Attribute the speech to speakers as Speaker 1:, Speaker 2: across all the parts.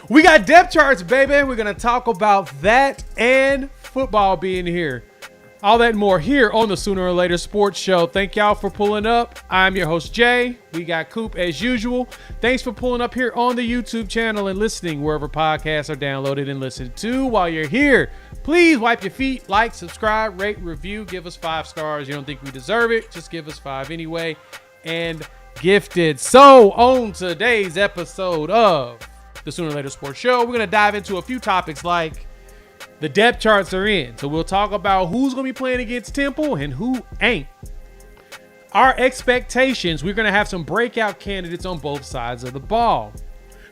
Speaker 1: We got depth charts, baby. We're going to talk about that and football being here. All that and more here on the Sooner or Later Sports Show. Thank y'all for pulling up. I'm your host, Jay. We got Coop as usual. Thanks for pulling up here on the YouTube channel and listening wherever podcasts are downloaded and listened to. While you're here, please wipe your feet, like, subscribe, rate, review, give us 5 stars. You don't think we deserve it, just give us 5 anyway. And gifted. So on today's episode of the Sooner or Later Sports Show, we're going to dive into a few topics like the depth charts are in. So we'll talk about who's going to be playing against Temple and who ain't. Our expectations, we're going to have some breakout candidates on both sides of the ball.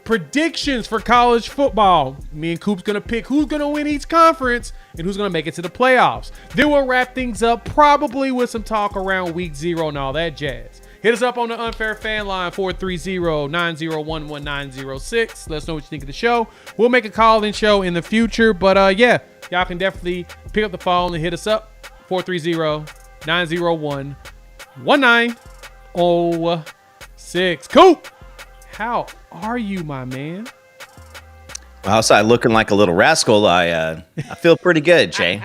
Speaker 1: Predictions for college football. Me and Coop's going to pick who's going to win each conference and who's going to make it to the playoffs. Then we'll wrap things up probably with some talk around week 0 and all that jazz. Hit us up on the Unfair Fan Line, 430-901-1906. Let us know what you think of the show. We'll make a call-in show in the future. But, yeah, y'all can definitely pick up the phone and hit us up, 430-901-1906. Coop, how are you, my man?
Speaker 2: Well, outside looking like a little rascal, I feel pretty good, Jay.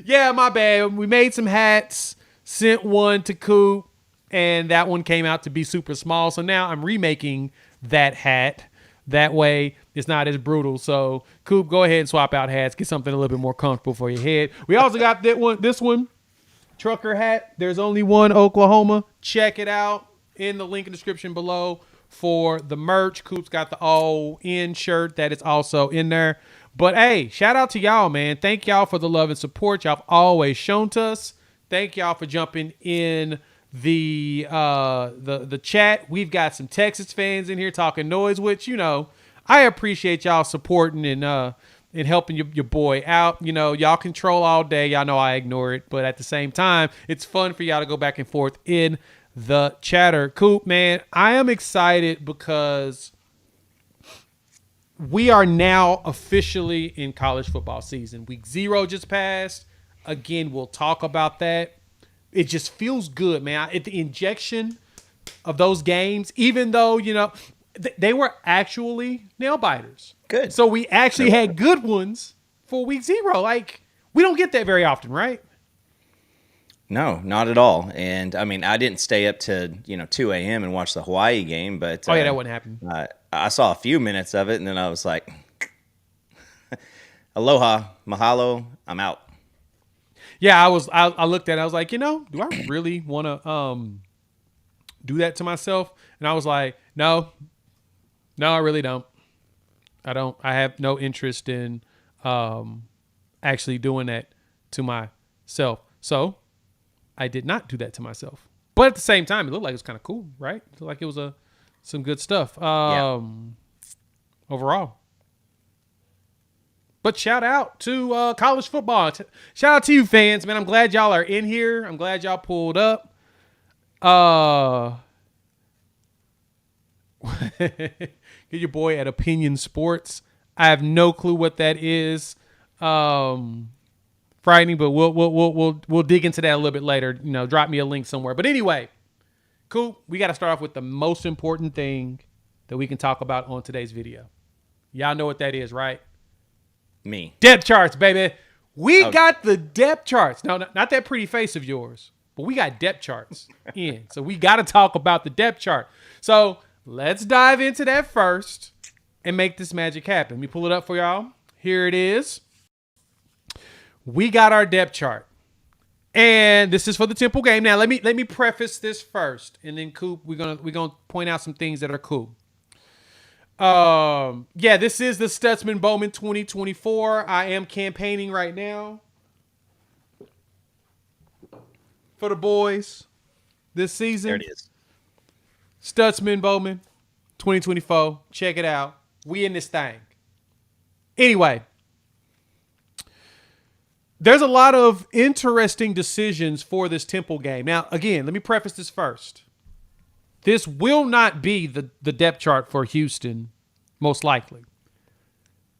Speaker 1: Yeah, my bad. We made some hats, sent one to Coop. And that one came out to be super small. So now I'm remaking that hat. That way it's not as brutal. So Coop, go ahead and swap out hats. Get something a little bit more comfortable for your head. We also got this one, trucker hat. There's only one, Oklahoma. Check it out in the link in the description below for the merch. Coop's got the all in shirt that is also in there. But hey, shout out to y'all, man. Thank y'all for the love and support y'all have always shown to us. Thank y'all for jumping in the chat. We've got some Texas fans in here talking noise, which, you know, I appreciate y'all supporting and helping your boy out. You know, y'all control all day. Y'all know I ignore it, but at the same time, it's fun for y'all to go back and forth in the chatter. Coop, man, I am excited because we are now officially in college football season. Week 0 just passed. Again, we'll talk about that. It just feels good, man. The injection of those games, even though, you know, they were actually nail biters.
Speaker 2: Good.
Speaker 1: So we actually had good ones for week 0. Like, we don't get that very often, right?
Speaker 2: No, not at all. And I mean, I didn't stay up to 2 a.m. and watch the Hawaii game, but
Speaker 1: yeah, that wouldn't happen.
Speaker 2: I saw a few minutes of it, and then I was like, aloha, mahalo, I'm out.
Speaker 1: Yeah, I looked at it. I was like, you know, do I really want to do that to myself? And I was like, no, I really don't. I have no interest in actually doing that to myself. So I did not do that to myself. But at the same time, it looked like it was kind of cool, right? It looked like it was some good stuff overall. But shout out to college football. Shout out to you fans, man. I'm glad y'all are in here. I'm glad y'all pulled up. Get your boy at Opinion Sports. I have no clue what that is. Frightening, but we'll dig into that a little bit later. You know, drop me a link somewhere. But anyway, cool. We got to start off with the most important thing that we can talk about on today's video. Y'all know what that is, right?
Speaker 2: Me.
Speaker 1: Depth charts, baby. We got the depth charts. No, not that pretty face of yours, but we got depth charts in. So we got to talk about the depth chart. So let's dive into that first and make this magic happen. Let me pull it up for y'all. Here it is. We got our depth chart. And this is for the Temple game. Now, let me preface this first. And then, Coop, we're gonna point out some things that are cool. Yeah, this is the Stutzman Bowman 2024. I am campaigning right now for the boys this season.
Speaker 2: There it is.
Speaker 1: Stutzman Bowman 2024. Check it out. We in this thing. Anyway, there's a lot of interesting decisions for this Temple game. Now, again, let me preface this first. This will not be the depth chart for Houston, most likely.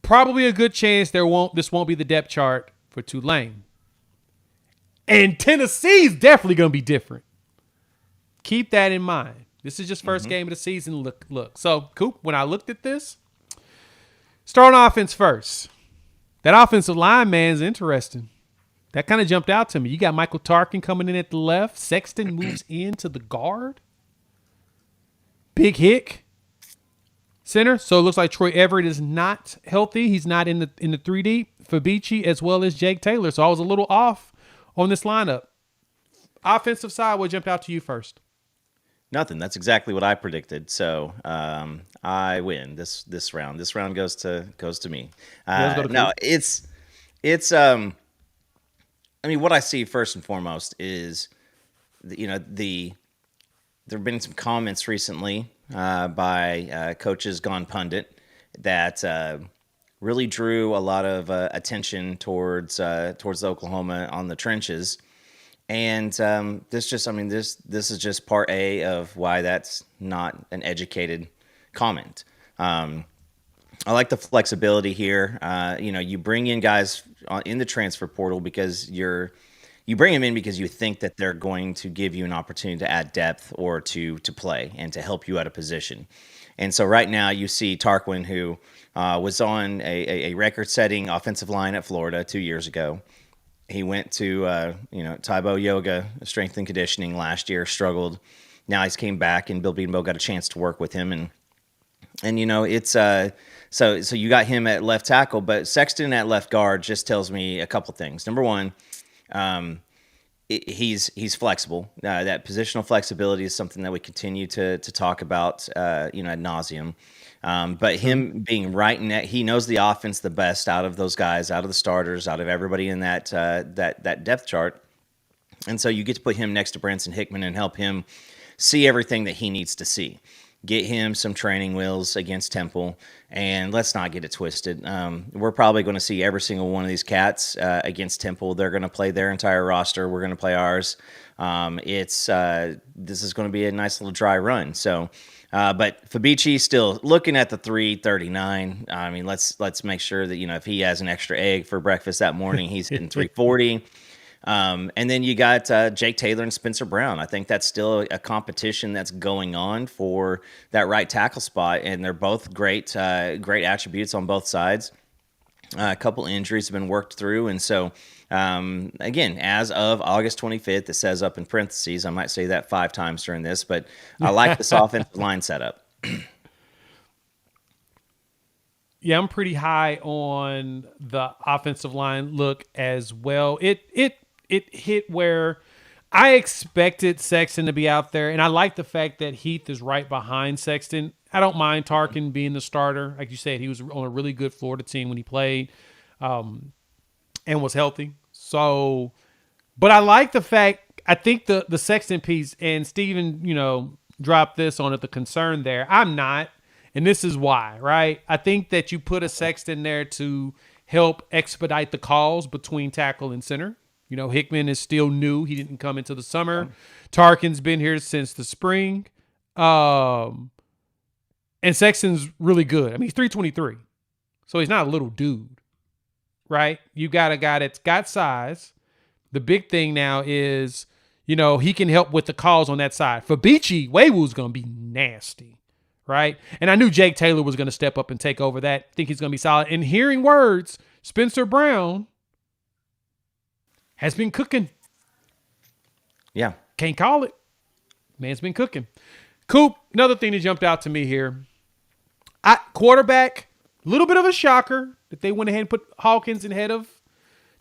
Speaker 1: Probably a good chance this won't be the depth chart for Tulane. And Tennessee's definitely going to be different. Keep that in mind. This is just first game of the season. Look. So, Coop, when I looked at this, Start on offense first. That offensive line, man, is interesting. That kind of jumped out to me. You got Michael Tarkin coming in at the left. Sexton moves into the guard. Big Hick, center. So it looks like Troy Everett is not healthy. He's not in the 3D. Fabici as well as Jake Taylor. So I was a little off on this lineup. Offensive side, what jumped out to you first?
Speaker 2: Nothing. That's exactly what I predicted. So I win this round. This round goes to me. No, it's I mean, what I see first and foremost is, there have been some comments recently by coaches gone pundit that really drew a lot of attention towards Oklahoma on the trenches. And this is just part A of why that's not an educated comment. I like the flexibility here. You bring in guys in the transfer portal because you bring them in because you think that they're going to give you an opportunity to add depth or to play and to help you at a position. And so right now you see Tarquin, who was on a record-setting offensive line at Florida 2 years ago. He went to Taibo Yoga strength and conditioning last year, struggled. Now he's came back, and Bill Bedenbaugh got a chance to work with him, and it's so you got him at left tackle, but Sexton at left guard just tells me a couple things. Number one, he's flexible. That positional flexibility is something that we continue to talk about, ad nauseum. But him being right in that, he knows the offense the best out of those guys, out of the starters, out of everybody in that depth chart. And so you get to put him next to Branson Hickman and help him see everything that he needs to see. Get him some training wheels against Temple, and let's not get it twisted. We're probably going to see every single one of these cats against Temple. They're going to play their entire roster. We're going to play ours. This is going to be a nice little dry run. So, but Fabici still looking at the 339. I mean, let's make sure that if he has an extra egg for breakfast that morning, he's hitting 340. And then you got Jake Taylor and Spencer Brown. I think that's still a competition that's going on for that right tackle spot, and they're both great attributes on both sides. A couple injuries have been worked through, and so again, as of August 25th, it says up in parentheses. I might say that 5 times during this, but I like this offensive line setup.
Speaker 1: Yeah, I'm pretty high on the offensive line look as well. It hit where I expected Sexton to be out there, and I like the fact that Heath is right behind Sexton. I don't mind Tarkin being the starter. Like you said, he was on a really good Florida team when he played and was healthy. So, but I like the fact, I think the Sexton piece, and Steven, dropped this on it, the concern there. I'm not, and this is why, right? I think that you put a Sexton there to help expedite the calls between tackle and center. Hickman is still new. He didn't come into the summer. Tarkin's been here since the spring. And Sexton's really good. I mean, he's 323. So he's not a little dude, right? You got a guy that's got size. The big thing now is, he can help with the calls on that side. Fabici, Waywu's going to be nasty, right? And I knew Jake Taylor was going to step up and take over that. I think he's going to be solid. And hearing words, Spencer Brown has been cooking.
Speaker 2: Yeah.
Speaker 1: Can't call it. Man's been cooking. Coop, another thing that jumped out to me here. Quarterback, a little bit of a shocker that they went ahead and put Hawkins ahead of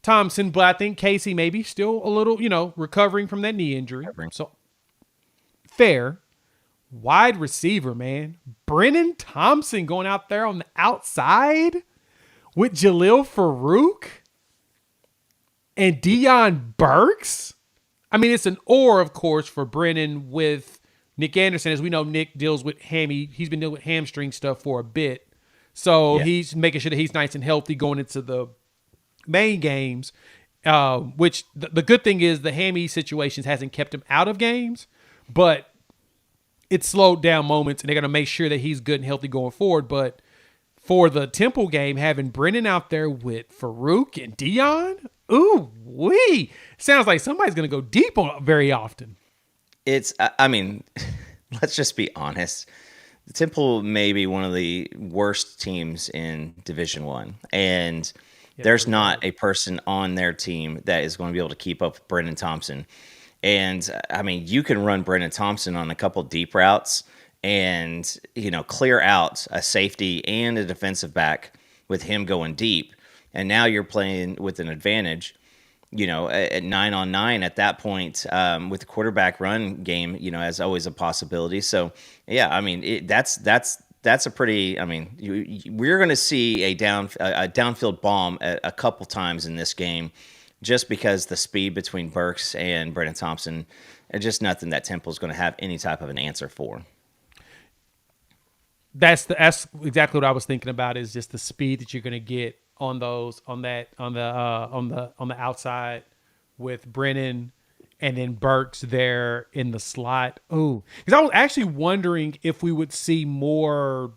Speaker 1: Thompson, but I think Casey maybe still a little, recovering from that knee injury. So, fair. Wide receiver, man. Brennan Thompson going out there on the outside with Jalil Farouk and Deion Burks. I mean, it's an or, of course, for Brennan with Nick Anderson. As we know, Nick deals with he's been dealing with hamstring stuff for a bit. So he's making sure that he's nice and healthy going into the main games, which the good thing is the hammy situations hasn't kept him out of games, but it slowed down moments, and they're going to make sure that he's good and healthy going forward. But for the Temple game, having Brennan out there with Farouk and Deion, ooh, wee. Sounds like somebody's going to go deep on it very often.
Speaker 2: Let's just be honest. Temple may be one of the worst teams in Division One, and there's not a person on their team that is going to be able to keep up with Brendan Thompson. And I mean, you can run Brendan Thompson on a couple deep routes and, clear out a safety and a defensive back with him going deep. And now you're playing with an advantage, at 9-on-9 at that point, with the quarterback run game, as always a possibility. So, yeah, I mean, that's a pretty. I mean, we're going to see a downfield bomb a couple times in this game, just because the speed between Burks and Brendan Thompson is just nothing that Temple's going to have any type of an answer for.
Speaker 1: That's exactly what I was thinking about, is just the speed that you're going to get on the outside with Brennan and then Burks there in the slot. Oh, because I was actually wondering if we would see more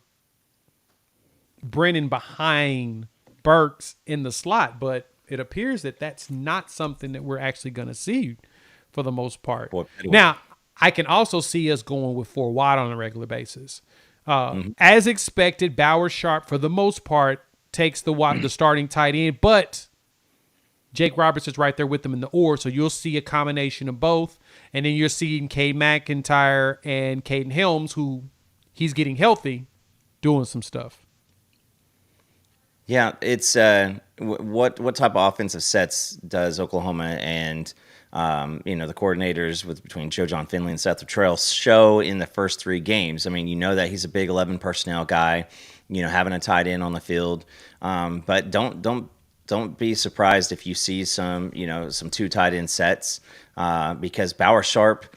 Speaker 1: Brennan behind Burks in the slot, but it appears that that's not something that we're actually going to see for the most part. Now, I can also see us going with 4 wide on a regular basis. As expected, Bauer Sharp, for the most part, takes the starting tight end, but Jake Roberts is right there with them in the oar, so you'll see a combination of both. And then you're seeing Cade McIntyre and Caden Helms, who he's getting healthy, doing some stuff.
Speaker 2: Yeah, it's what type of offensive sets does Oklahoma and the coordinators between Joe John Finley and Seth Luttrell show in the first 3 games? I mean, that he's a big 11 personnel guy, having a tight end on the field, but don't be surprised if you see some 2 tight end sets, because Bauer Sharp,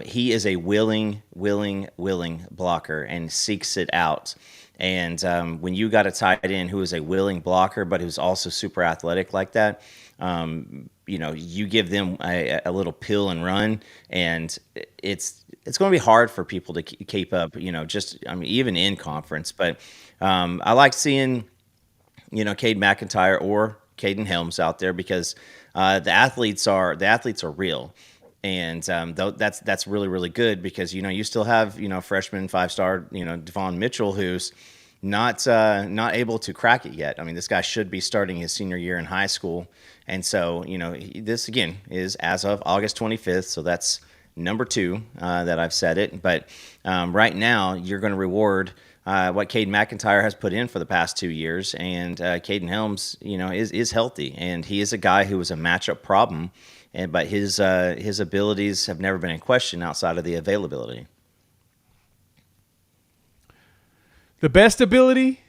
Speaker 2: he is a willing blocker and seeks it out. And when you got a tight end who is a willing blocker, but who's also super athletic like that, you give them a little pill and run, and it's going to be hard for people to keep up, even in conference. But I like seeing, Cade McIntyre or Caden Helms out there, because the athletes are real. And that's really, really good, because, you still have, freshman 5-star, Devon Mitchell, who's not able to crack it yet. I mean, this guy should be starting his senior year in high school. And so, this, again, is as of August 25th. So that's number 2 that I've said it. But right now, you're going to reward what Cade McIntyre has put in for the past 2 years. And Caden Helms, is healthy. And he is a guy who was a matchup problem. But his abilities have never been in question outside of the availability.
Speaker 1: The best ability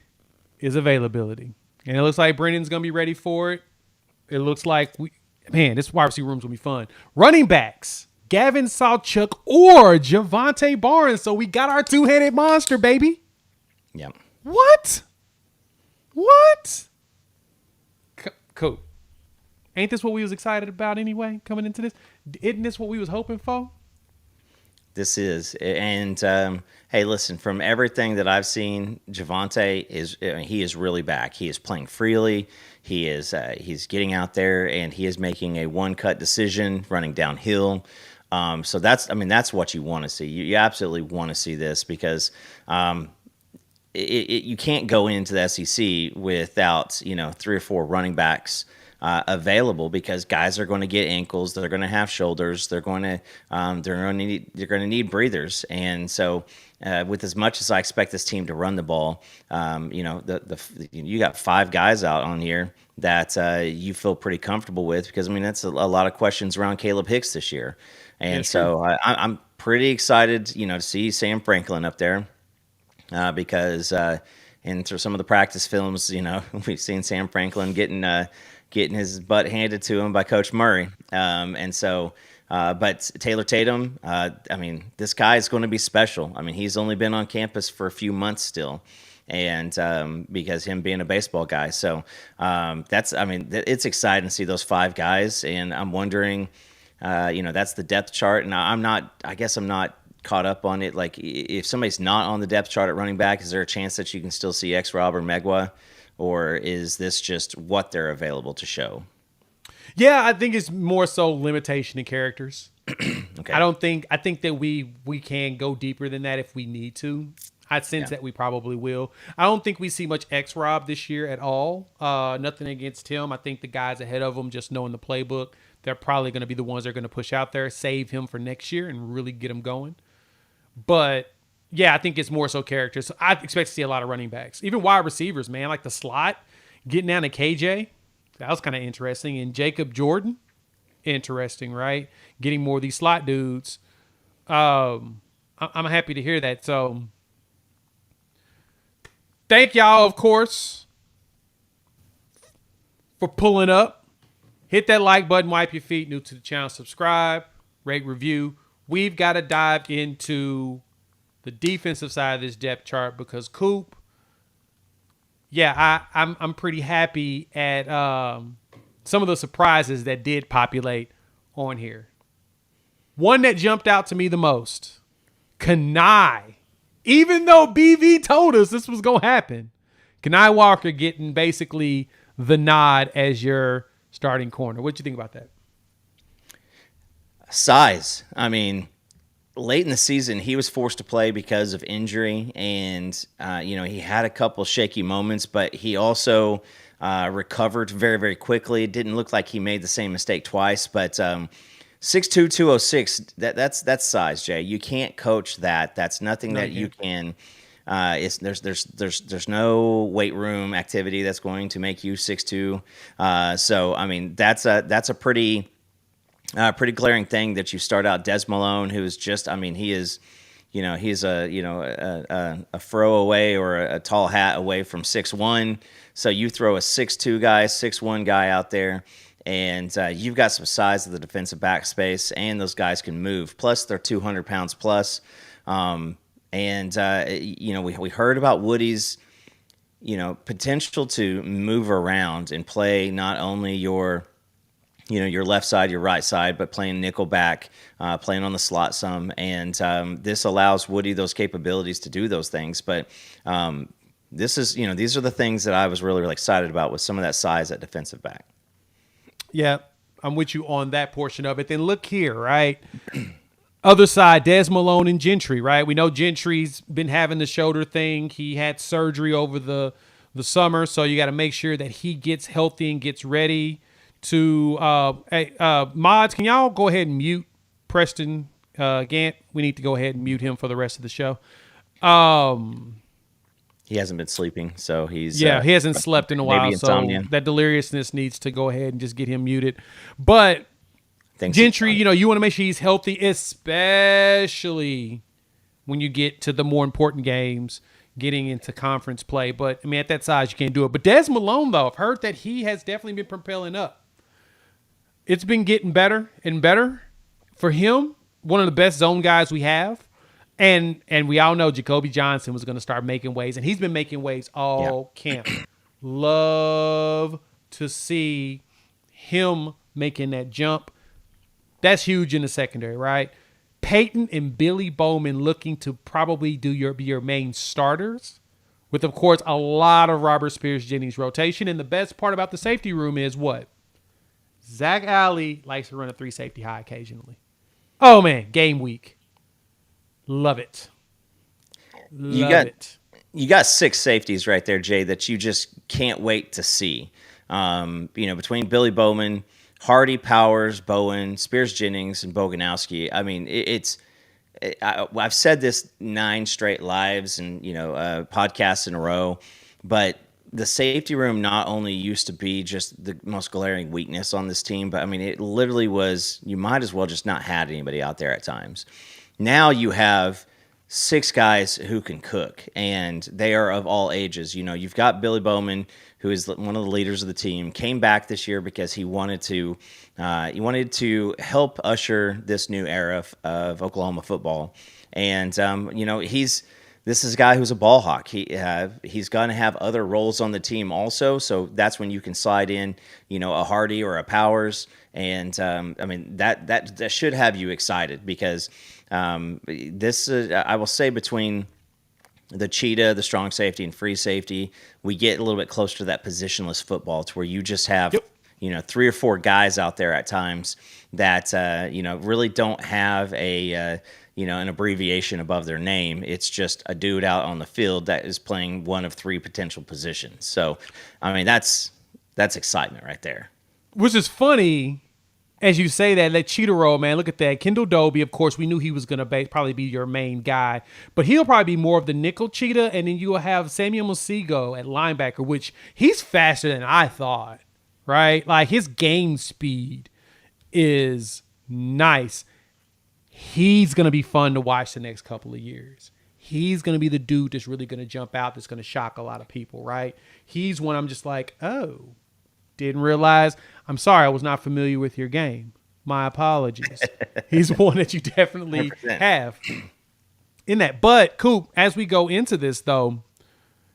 Speaker 1: is availability. And it looks like Brendan's going to be ready for it. It looks like, this wide receiver room's going to be fun. Running backs, Gavin Sawchuk or Javante Barnes. So we got our 2-headed monster, baby.
Speaker 2: Yeah.
Speaker 1: What? Cool. Ain't this what we was excited about anyway, coming into this? Isn't this what we was hoping for?
Speaker 2: This is. And, hey, listen, from everything that I've seen, Javante he is really back. He is playing freely. He's getting out there, and he is making a one-cut decision, running downhill. So that's what you want to see. You absolutely want to see this, because you can't go into the SEC without 3 or 4 running backs available, because guys are going to get ankles, they're going to have shoulders, they're going to need breathers. And so with as much as I expect this team to run the ball, you got 5 guys out on here that you feel pretty comfortable with, because that's a lot of questions around Caleb Hicks this year. And so I'm pretty excited to see Sam Franklin up there, because in some of the practice films, we've seen Sam Franklin getting his butt handed to him by Coach Murray. And so, but Taylor Tatum, this guy is going to be special. He's only been on campus for a few months still. And because him being a baseball guy. So it's exciting to see those 5 guys. And I'm wondering, that's the depth chart. And I guess I'm not caught up on it. Like, if somebody's not on the depth chart at running back, is there a chance that you can still see X-Rob or Megwa? Or is this just what they're available to show?
Speaker 1: Yeah, I think it's more so limitation in characters.
Speaker 2: Okay.
Speaker 1: I think that we can go deeper than that if we need to. I sense that we probably will. I don't think we see much X-Rob this year at all. Nothing against him. I think the guys ahead of him, just knowing the playbook, they're probably going to be the ones that are going to push out there, save him for next year, and really get him going. But yeah, I think it's more so characters. So I expect to see a lot of running backs, even wide receivers, man. Like the slot, getting down to KJ, that was kind of interesting. And Jacob Jordan, interesting, right? Getting more of these slot dudes. I'm happy to hear that. So thank y'all, of course, for pulling up. Hit that like button, wipe your feet, new to the channel, subscribe, rate, review. We've got to dive into the defensive side of this depth chart because Coop, I'm pretty happy at some of the surprises that did populate on here. One that jumped out to me the most, Kanai. Even though BV told us this was going to happen, Kanai Walker getting basically the nod as your starting corner. What do you think about that?
Speaker 2: Size. I mean, late in the season, he was forced to play because of injury, and he had a couple shaky moments, but he also recovered very, very quickly. It didn't look like he made the same mistake twice, but 6'2", 206, that's size, Jay. You can't coach that. That's nothing that you can. There's no weight room activity that's going to make you 6'2". So I mean, that's a pretty glaring thing that you start out. Des Malone, who is just, I mean, he is, he's a throw away or a tall hat away from 6'1". So you throw a 6'2" guy, 6'1" guy out there, and you've got some size of the defensive back space, and those guys can move. Plus, they're 200 pounds plus. We heard about Woody's, potential to move around and play not only your left side, your right side, but playing nickel back, playing on the slot some. And this allows Woody those capabilities to do those things. But this is, these are the things that I was really, really excited about with some of that size at defensive back.
Speaker 1: Yeah, I'm with you on that portion of it. Then look here, right? Other side, Des Malone and Gentry, right? We know Gentry's been having the shoulder thing. He had surgery over the summer, so you got to make sure that he gets healthy and gets ready to mods, can y'all go ahead and mute Preston Gant? We need to go ahead and mute him for the rest of the show.
Speaker 2: He hasn't been sleeping, so he's
Speaker 1: he hasn't slept in a while, so that deliriousness needs to go ahead and just get him muted. But Gentry, you want to make sure he's healthy, especially when you get to the more important games, getting into conference play. But, I mean, at that size, you can't do it. But Des Malone, though, I've heard that he has definitely been propelling up. It's been getting better and better for him. One of the best zone guys we have. And we all know Jacoby Johnson was going to start making waves, and he's been making waves all camp. Love to see him making that jump. That's huge in the secondary, right? Peyton and Billy Bowman looking to probably be your main starters, with, of course, a lot of Robert Spears-Jennings rotation. And the best part about the safety room is what? Zach Alley likes to run a 3-safety high occasionally. Oh, man, game week. Love it.
Speaker 2: You got 6 safeties right there, Jay, that you just can't wait to see. Between Billy Bowman, Hardy, Powers, Bowen, Spears-Jennings, and Boganowski. I mean, I've said this 9 straight lives and podcasts in a row, but the safety room not only used to be just the most glaring weakness on this team, but I mean, it literally was. You might as well just not had anybody out there at times. Now you have 6 guys who can cook, and they are of all ages. You've got Billy Bowman, who is one of the leaders of the team, came back this year because he wanted to help usher this new era of Oklahoma football. And this is a guy who's a ball hawk. He's going to have other roles on the team also, so that's when you can slide in, a Hardy or a Powers, and that should have you excited because this I will say between the cheetah, the strong safety, and free safety, we get a little bit closer to that positionless football to where you just have 3 or 4 guys out there at times that really don't have a an abbreviation above their name. It's just a dude out on the field that is playing one of three potential positions. So, I mean, that's excitement right there.
Speaker 1: Which is funny, as you say that cheetah role, man. Look at that. Kendall Doby, of course, we knew he was going to probably be your main guy, but he'll probably be more of the nickel cheetah, and then you will have Samuel Musigo at linebacker, which he's faster than I thought, right? Like, his game speed is nice. He's going to be fun to watch the next couple of years. He's going to be the dude that's really going to jump out, that's going to shock a lot of people, right? He's one I'm just like, oh, didn't realize. I'm sorry, I was not familiar with your game. My apologies. He's one that you definitely 100%. Have in that. But, Coop, as we go into this, though,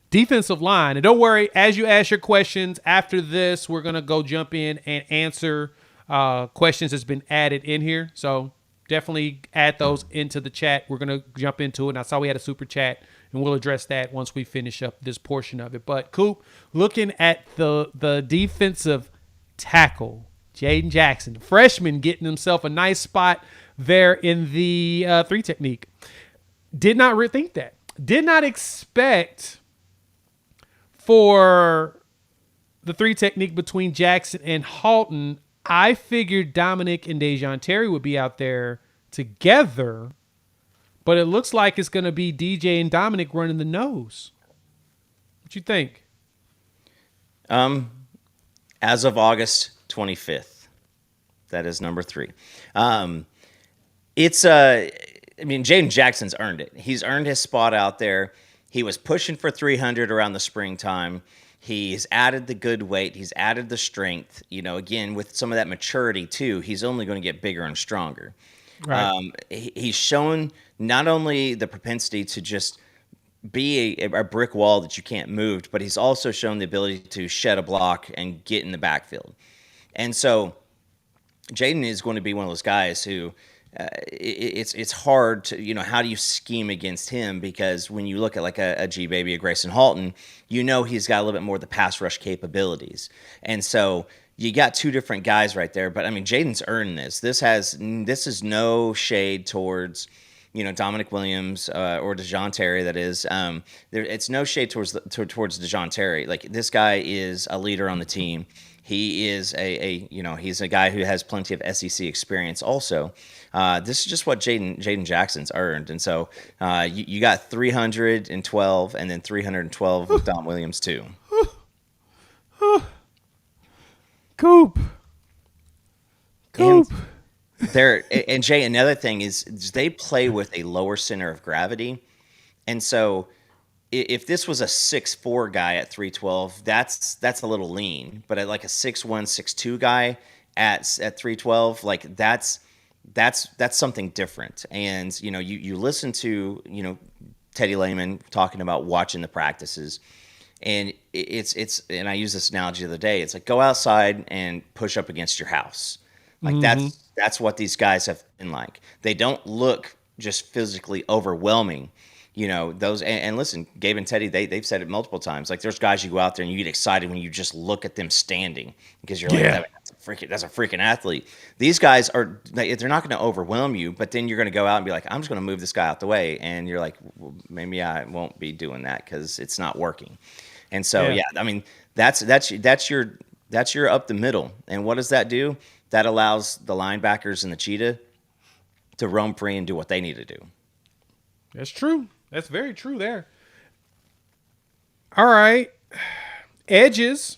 Speaker 1: defensive line, and don't worry, as you ask your questions after this, we're going to go jump in and answer questions that's been added in here. So definitely add those into the chat. We're going to jump into it. And I saw we had a super chat, and we'll address that once we finish up this portion of it. But, Coop, looking at the defensive tackle, Jaden Jackson, the freshman, getting himself a nice spot there in the 3 technique. Did not rethink that. Did not expect for the 3 technique between Jackson and Halton. I figured Dominic and Dejon Terry would be out there together, but it looks like it's going to be DJ and Dominic running the nose. What you think?
Speaker 2: As of August 25th, that is number 3. Jaden Jackson's earned it. He's earned his spot out there. He was pushing for 300 around the springtime. He's added the good weight. He's added the strength. Again, with some of that maturity too, he's only going to get bigger and stronger. Right. He's shown not only the propensity to just be a brick wall that you can't move, but he's also shown the ability to shed a block and get in the backfield. And so Jaden is going to be one of those guys who it's hard to, how do you scheme against him? Because when you look at like a G-Baby, a Grayson Halton, he's got a little bit more of the pass rush capabilities. And so you got 2 different guys right there. But, I mean, Jaden's earned this. This is no shade towards, Dominic Williams or DeJoun Terry, that is. It's no shade towards DeJoun Terry. Like, this guy is a leader on the team. He is he's a guy who has plenty of SEC experience also. This is just what Jaden Jackson's earned. And so you got 312 and then 312 with Dom Williams too.
Speaker 1: Coop.
Speaker 2: And Jay, another thing is they play with a lower center of gravity. And so if this was a 6'4" guy at 312, that's a little lean. But at like a 6'1", 6'2" guy at 312, like that's something different. And you listen to Teddy Lehman talking about watching the practices, and it's and I use this analogy the other day. It's like, go outside and push up against your house. Like that's what these guys have been like. They don't look just physically overwhelming. Those and listen, Gabe and Teddy, they've said it multiple times. Like, there's guys you go out there and you get excited when you just look at them standing because you're like, that's a freaking athlete. These guys they're not going to overwhelm you, but then you're going to go out and be like, I'm just going to move this guy out the way, and you're like, well, maybe I won't be doing that because it's not working. And so I mean, that's your up the middle, and what does that do? That allows the linebackers and the cheetah to roam free and do what they need to do.
Speaker 1: That's true. That's very true there. All right. Edges.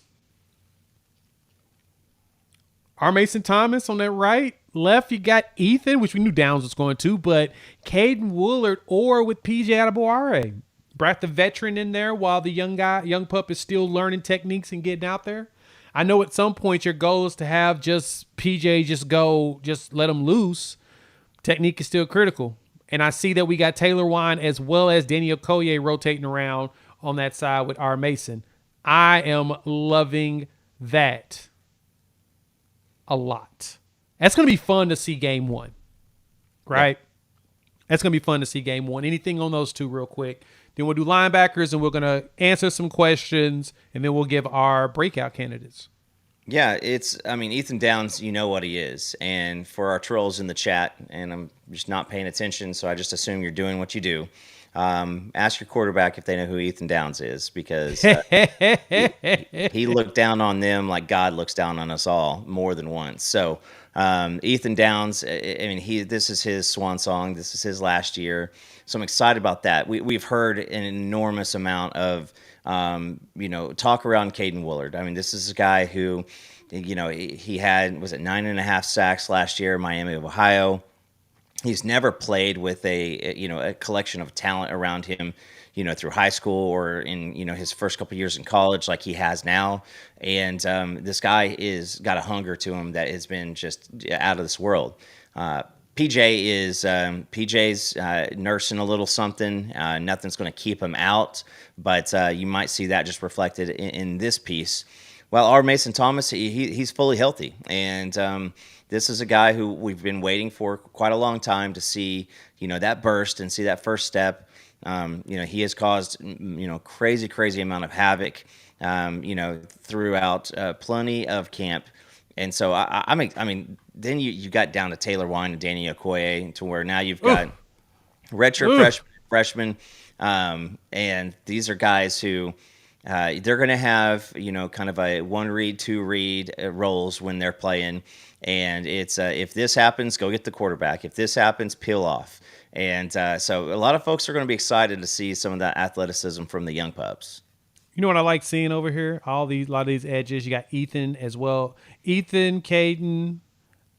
Speaker 1: R. Mason Thomas on that right. Left, you got Ethan, which we knew Downs was going to, but Caden Woolard or with PJ Adebaware. Brought the veteran in there while the young pup is still learning techniques and getting out there. I know at some point your goal is to have just PJ just let him loose. Technique is still critical. And I see that we got Taylor Wine as well as Daniel Collier rotating around on that side with R. Mason. I am loving that a lot. That's going to be fun to see game 1, right? Yeah. That's going to be fun to see game 1. Anything on those 2 real quick? Then we'll do linebackers, and we're going to answer some questions, and then we'll give our breakout candidates.
Speaker 2: Yeah, Ethan Downs, you know what he is. And for our trolls in the chat, and I'm just not paying attention, so I just assume you're doing what you do. Ask your quarterback if they know who Ethan Downs is, because he looked down on them like God looks down on us all more than once. So Ethan Downs, this is his swan song. This is his last year. So I'm excited about that. We've heard an enormous amount of talk around Caden Willard. I mean, this is a guy who, he had, was it 9.5 sacks last year, Miami of Ohio. He's never played with a collection of talent around him, through high school or in, his first couple years in college like he has now. And this guy is got a hunger to him that has been just out of this world. PJ's nursing a little something. Nothing's going to keep him out, but you might see that just reflected in this piece. Well, our Mason Thomas, he's fully healthy, and this is a guy who we've been waiting for quite a long time to see, that burst and see that first step. He has caused, crazy amount of havoc, throughout plenty of camp. And so then you got down to Taylor Wine and Danny Okoye, to where now you've got redshirt freshmen, and these are guys who they're going to have kind of a 1 read, 2 read roles when they're playing, and it's if this happens, go get the quarterback. If this happens, peel off. And so a lot of folks are going to be excited to see some of that athleticism from the young pups.
Speaker 1: You know what I like seeing over here? A lot of these edges. You got Ethan as well. Ethan, Caden,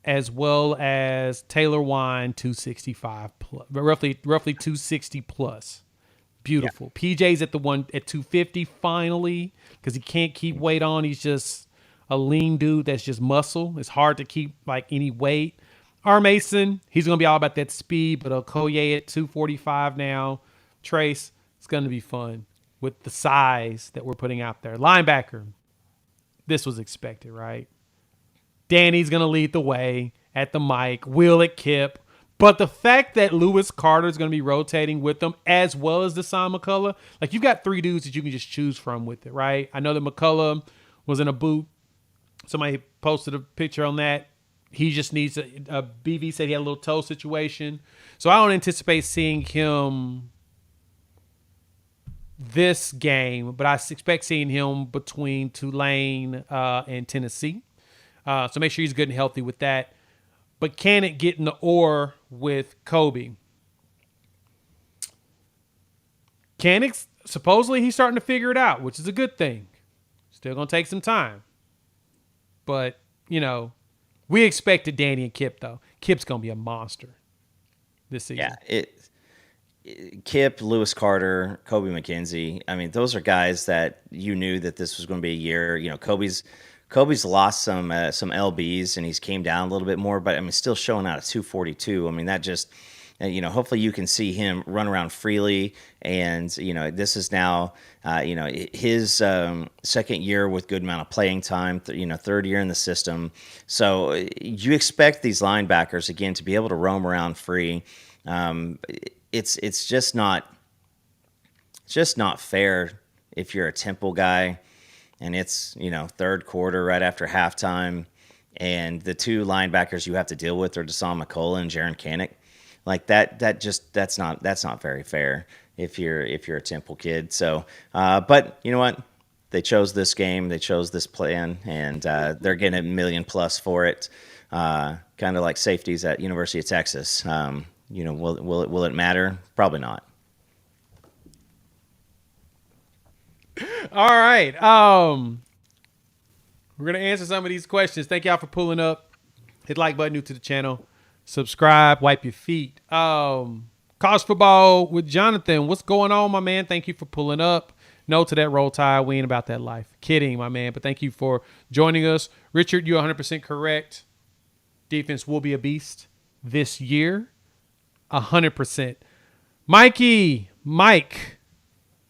Speaker 1: as well as Taylor Wine, 265 plus, roughly 260 plus. Beautiful. Yeah. PJ's at 250 finally, because he can't keep weight on. He's just a lean dude that's just muscle. It's hard to keep like any weight. R. Mason, he's gonna be all about that speed, but Okoye at 245 now. Trace, it's gonna be fun with the size that we're putting out there. Linebacker, this was expected, right? Danny's going to lead the way at the mic, Will at Kip. But the fact that Lewis Carter is going to be rotating with them, as well as Deshaun McCullough, like you've got 3 dudes that you can just choose from with it, right? I know that McCullough was in a boot. Somebody posted a picture on that. He just needs a BV said he had a little toe situation. So I don't anticipate seeing him this game, but I expect seeing him between Tulane and Tennessee. So make sure he's good and healthy with that. But can it get in the oar with Kobe? Supposedly he's starting to figure it out, which is a good thing. Still going to take some time. But, we expected Danny and Kip, though. Kip's going to be a monster this season.
Speaker 2: Yeah, Kip, Lewis Carter, Kobe McKenzie. I mean, those are guys that you knew that this was going to be a year. Kobe's lost some LBs and he's came down a little bit more, but still showing out at 242. I mean, that just, hopefully you can see him run around freely. And this is now, his second year with good amount of playing time. Third year in the system. So you expect these linebackers again to be able to roam around free. It's just not fair if you're a Temple guy and it's, third quarter right after halftime and the 2 linebackers you have to deal with are Deshaun McCullough and Jaron Kanik. Like that's not very fair if you're a Temple kid. So, but you know what? They chose this game, they chose this plan, and they're getting $1 million plus for it. Kind of like safeties at University of Texas. Will it matter? Probably not.
Speaker 1: All right. We're going to answer some of these questions. Thank y'all for pulling up. Hit like button, new to the channel. Subscribe, wipe your feet. College football with Jonathan. What's going on, my man? Thank you for pulling up. No to that roll tide. We ain't about that life. Kidding, my man. But thank you for joining us. Richard, you're 100% correct. Defense will be a beast this year. 100%. Mike,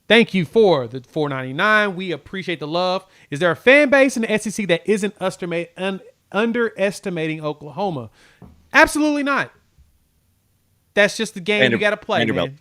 Speaker 1: thank you for the $4.99. We appreciate the love. Is there a fan base in the SEC that isn't underestimating Oklahoma? Absolutely not. That's just the game you got to play,
Speaker 2: Vanderbilt.
Speaker 1: man.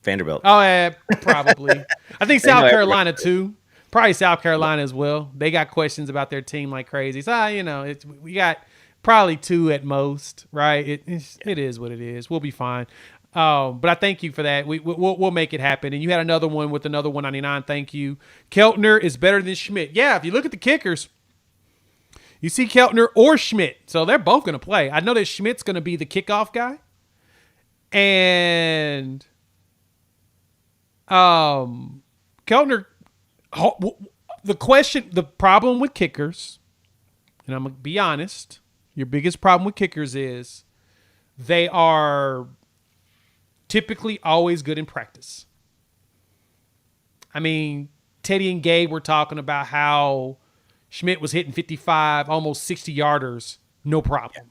Speaker 2: Vanderbilt.
Speaker 1: Oh, yeah, probably. I think South Carolina, too. Probably South Carolina as well. They got questions about their team like crazy. So, we got probably 2 at most, right? It is what it is. We'll be fine. But I thank you for that. We'll make it happen. And you had another one with another 199. Thank you. Keltner is better than Schmidt. Yeah, if you look at the kickers, you see Keltner or Schmidt. So they're both going to play. I know that Schmidt's going to be the kickoff guy. And Keltner, the problem with kickers, and I'm going to be honest, your biggest problem with kickers is they are typically always good in practice. I mean, Teddy and Gabe were talking about how Schmidt was hitting 55, almost 60-yarders, no problem.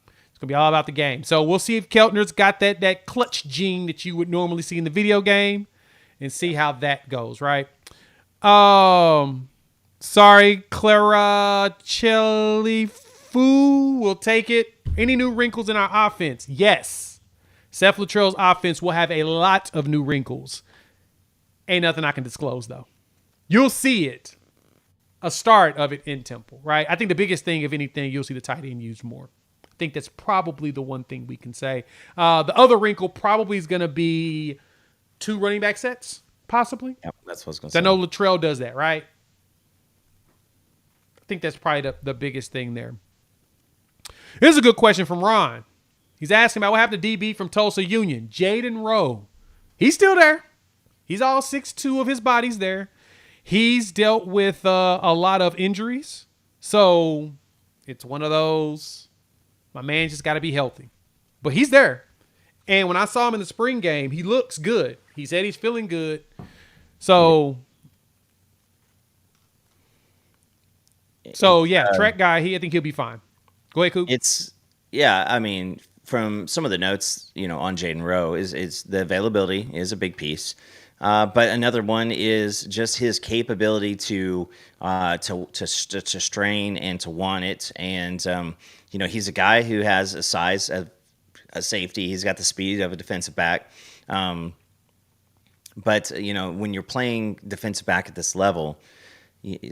Speaker 1: It's going to be all about the game. So we'll see if Keltner's got that clutch gene that you would normally see in the video game and see how that goes, right? Sorry, Clara Chelifu. We'll take it. Any new wrinkles in our offense? Yes. Seth Luttrell's offense will have a lot of new wrinkles. Ain't nothing I can disclose, though. You'll see it. A start of it in Temple, right? I think the biggest thing, if anything, you'll see the tight end used more. I think that's probably the one thing we can say. The other wrinkle probably is going to be 2 running back sets, possibly.
Speaker 2: Yep, that's what I was going to say.
Speaker 1: I know Luttrell does that, right? I think that's probably the biggest thing there. Here's a good question from Ron. He's asking about what happened to DB from Tulsa Union, Jaden Rowe. He's still there. He's all 6'2" of his body's there. He's dealt with a lot of injuries. So it's one of those, my man just got to be healthy. But he's there. And when I saw him in the spring game, he looks good. He said he's feeling good. So yeah, track guy, I think he'll be fine. Go ahead, Coop.
Speaker 2: I mean, from some of the notes, on Jaden Rowe is the availability is a big piece. But another one is just his capability to strain and to want it. And, he's a guy who has a size of a safety. He's got the speed of a defensive back. But, when you're playing defensive back at this level,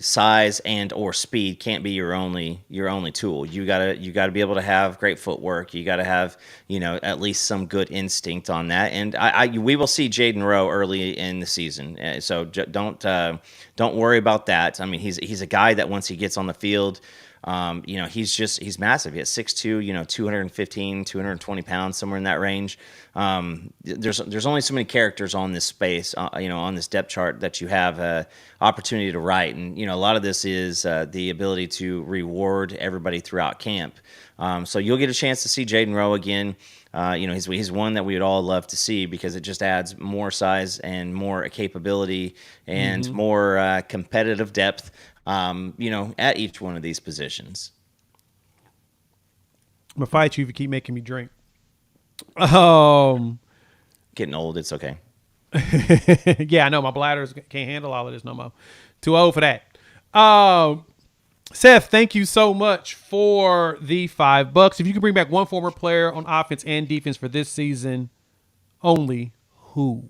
Speaker 2: size and or speed can't be your only tool. You gotta be able to have great footwork. You gotta have at least some good instinct on that. And we will see Jaden Rowe early in the season, so don't worry about that. I mean, he's a guy that once he gets on the field, he's massive. He has 6'2", 215, 220 pounds, somewhere in that range. There's only so many characters on this space, on this depth chart that you have an opportunity to write. And, a lot of this is the ability to reward everybody throughout camp. So you'll get a chance to see Jaden Rowe again. He's one that we would all love to see because it just adds more size and more capability and more competitive depth. At each one of these positions.
Speaker 1: I'm gonna fight you if you keep making me drink.
Speaker 2: Getting old, it's okay.
Speaker 1: Yeah, I know my bladders can't handle all of this no more. Too old for that. Seth, thank you so much for the $5. If you can bring back one former player on offense and defense for this season, only who?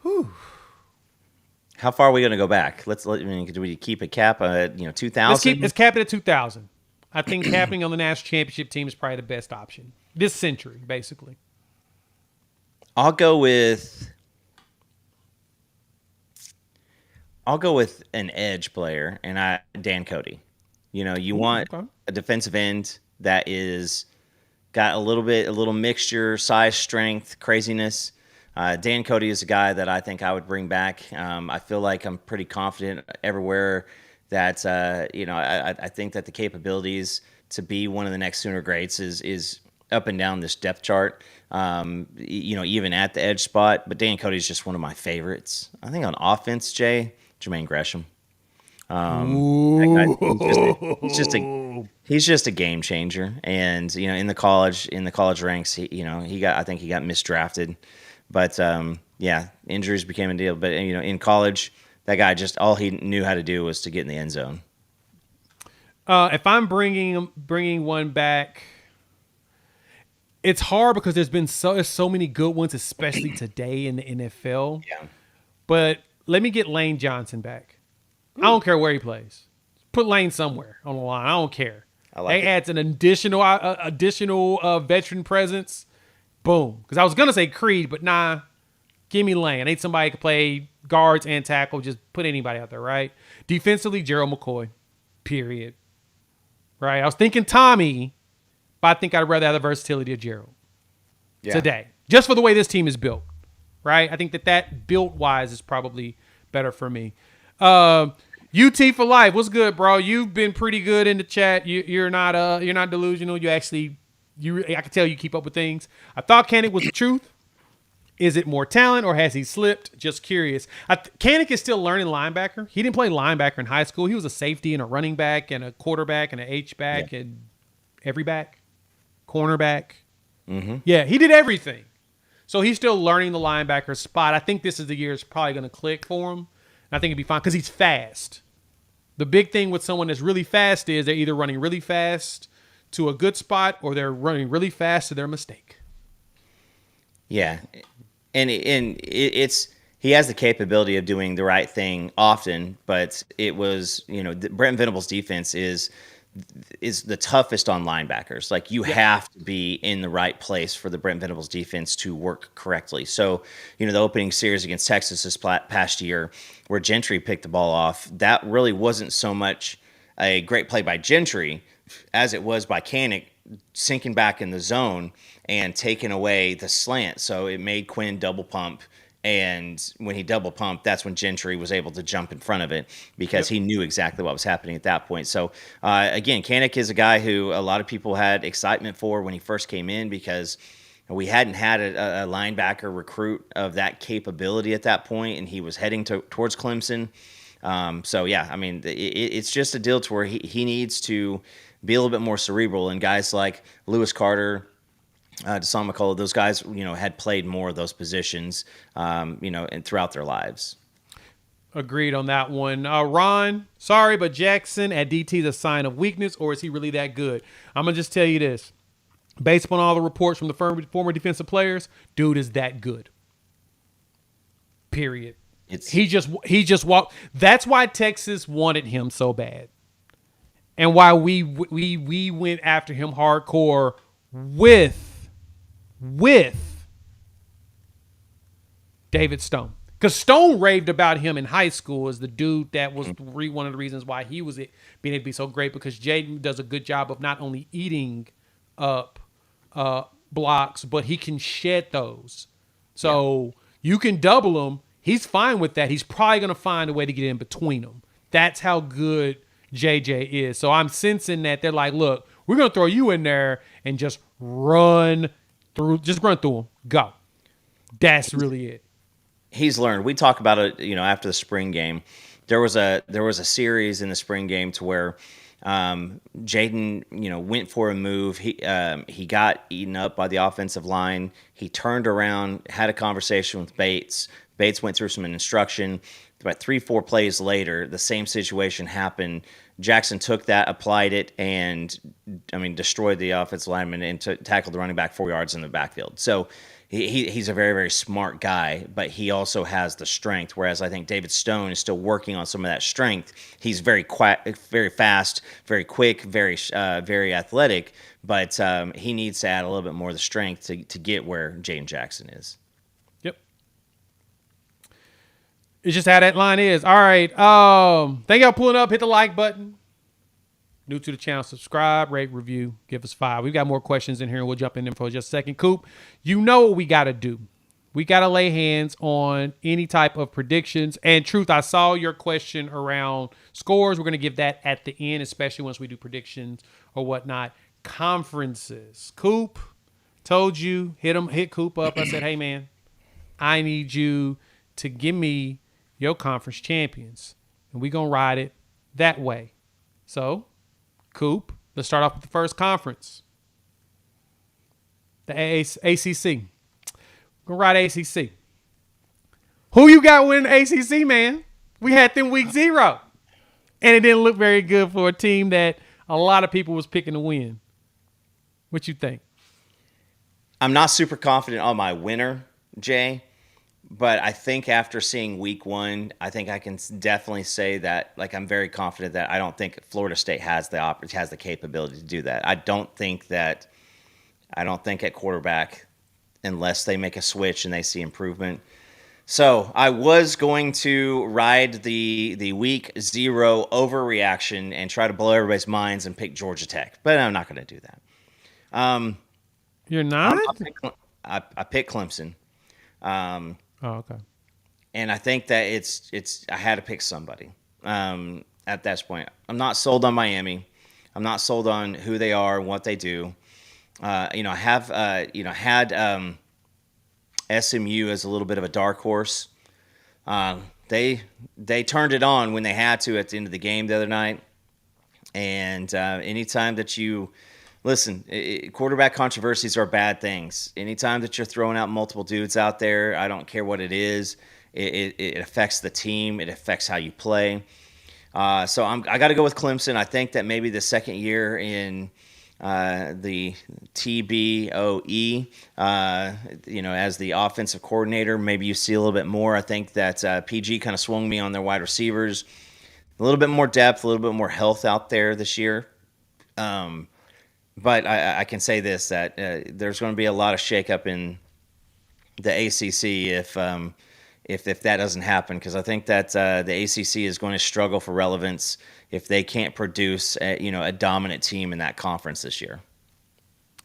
Speaker 1: Whew.
Speaker 2: How far are we going to go back? Do we keep a cap at 2,000?
Speaker 1: Let's cap it at 2,000. I think capping on the national championship team is probably the best option this century, basically.
Speaker 2: I'll go with an edge player, and Dan Cody. You want a defensive end that is got a little mixture, size, strength, craziness. Dan Cody is a guy that I think I would bring back. I feel like I'm pretty confident everywhere that I think that the capabilities to be one of the next Sooner greats is up and down this depth chart. Even at the edge spot. But Dan Cody is just one of my favorites. I think on offense, Jermaine Gresham. He's just a game changer. And in the college ranks, I think he got misdrafted. But, injuries became a deal. But, in college, that guy just all he knew how to do was to get in the end zone.
Speaker 1: If I'm bringing one back, it's hard because there's so many good ones, especially today in the NFL.
Speaker 2: Yeah.
Speaker 1: But let me get Lane Johnson back. I don't care where he plays. Put Lane somewhere on the line. I don't care. They adds an additional veteran presence. Boom. Because I was going to say Creed, but nah. Give me Lane. I need somebody who can play guards and tackle. Just put anybody out there, right? Defensively, Gerald McCoy. Period. Right? I was thinking Tommy, but I think I'd rather have the versatility of Gerald today. Just for the way this team is built. Right? I think that built-wise is probably better for me. UT for life. What's good, bro? You've been pretty good in the chat. You're not delusional. I can tell you keep up with things. I thought Kanik was the truth. Is it more talent or has he slipped? Just curious. Kanik is still learning linebacker. He didn't play linebacker in high school. He was a safety and a running back and a quarterback and an H-back and every back, cornerback. Mm-hmm. Yeah, he did everything. So he's still learning the linebacker spot. I think this is the year it's probably going to click for him. And I think it'd be fine because he's fast. The big thing with someone that's really fast is they're either running really fast to a good spot or they're running really fast to their mistake.
Speaker 2: Yeah. And it's he has the capability of doing the right thing often, but it was, Brent Venables' defense is the toughest on linebackers. Like you have to be in the right place for the Brent Venables defense to work correctly. So, the opening series against Texas this past year where Gentry picked the ball off, that really wasn't so much a great play by Gentry as it was by Kanik sinking back in the zone and taking away the slant. So it made Quinn double pump. And when he double pumped, that's when Gentry was able to jump in front of it because he knew exactly what was happening at that point. So, again, Kanik is a guy who a lot of people had excitement for when he first came in because we hadn't had a linebacker recruit of that capability at that point, and he was heading towards Clemson. It's just a deal to where he needs to be a little bit more cerebral, and guys like Lewis Carter, Deshaun McCullough, those guys, had played more of those positions, and throughout their lives.
Speaker 1: Agreed on that one. Ron, sorry, but Jackson at DT is a sign of weakness, or is he really that good? I'm going to just tell you this. Based upon all the reports from the former defensive players, dude is that good. Period. He just walked. That's why Texas wanted him so bad. And why we went after him hardcore with David Stone. Because Stone raved about him in high school as the dude that was one of the reasons why he was being able to be so great, because Jaden does a good job of not only eating up blocks, but he can shed those. So you can double him. He's fine with that. He's probably going to find a way to get in between them. That's how good JJ is. So I'm sensing that they're like, look, we're going to throw you in there and just run through him. Go. That's really it.
Speaker 2: He's learned. We talk about it, after the spring game. There was a series in the spring game to where Jaden, went for a move. He got eaten up by the offensive line. He turned around, had a conversation with Bates. Bates went through some instruction. About 3-4 plays later, the same situation happened. Jackson took that, applied it, and destroyed the offensive lineman and tackled the running back 4 yards in the backfield. So he's a very, very smart guy, but he also has the strength. Whereas I think David Stone is still working on some of that strength. He's very quiet, very fast, very quick, very athletic, but he needs to add a little bit more of the strength to get where Jaden Jackson is.
Speaker 1: It's just how that line is. All right. Thank y'all pulling up. Hit the like button. New to the channel, subscribe, rate, review, give us 5. We've got more questions in here, and we'll jump in them for just a second. Coop, you know what we got to do. We got to lay hands on any type of predictions. And Truth, I saw your question around scores. We're going to give that at the end, especially once we do predictions or whatnot. Conferences. Coop, told you, hit Coop up. I said, hey, man, I need you to give me your conference champions, and we're going to ride it that way. So, Coop, let's start off with the first conference, the ACC. We're going to ride ACC. Who you got winning ACC, man? We had them week 0, and it didn't look very good for a team that a lot of people was picking to win. What you think?
Speaker 2: I'm not super confident on my winner, Jay. But I think after seeing week one, I think I can definitely say that, like, I'm very confident that I don't think Florida State has the capability to do that. I don't think at quarterback, unless they make a switch and they see improvement. So I was going to ride the week zero overreaction and try to blow everybody's minds and pick Georgia Tech, but I'm not going to do that.
Speaker 1: You're not?
Speaker 2: I picked Clemson.
Speaker 1: Oh, okay.
Speaker 2: And I think that I had to pick somebody at this point. I'm not sold on Miami. I'm not sold on who they are and what they do. I have had SMU as a little bit of a dark horse. They turned it on when they had to at the end of the game the other night. And anytime that you listen, quarterback controversies are bad things. Anytime that you're throwing out multiple dudes out there, I don't care what it is. It affects the team. It affects how you play. So I got to go with Clemson. I think that maybe the second year in the TBOE, as the offensive coordinator, maybe you see a little bit more. I think that PG kind of swung me on their wide receivers. A little bit more depth, a little bit more health out there this year. But I can say this, that there's going to be a lot of shakeup in the ACC if that doesn't happen, because I think that the ACC is going to struggle for relevance if they can't produce a dominant team in that conference this year.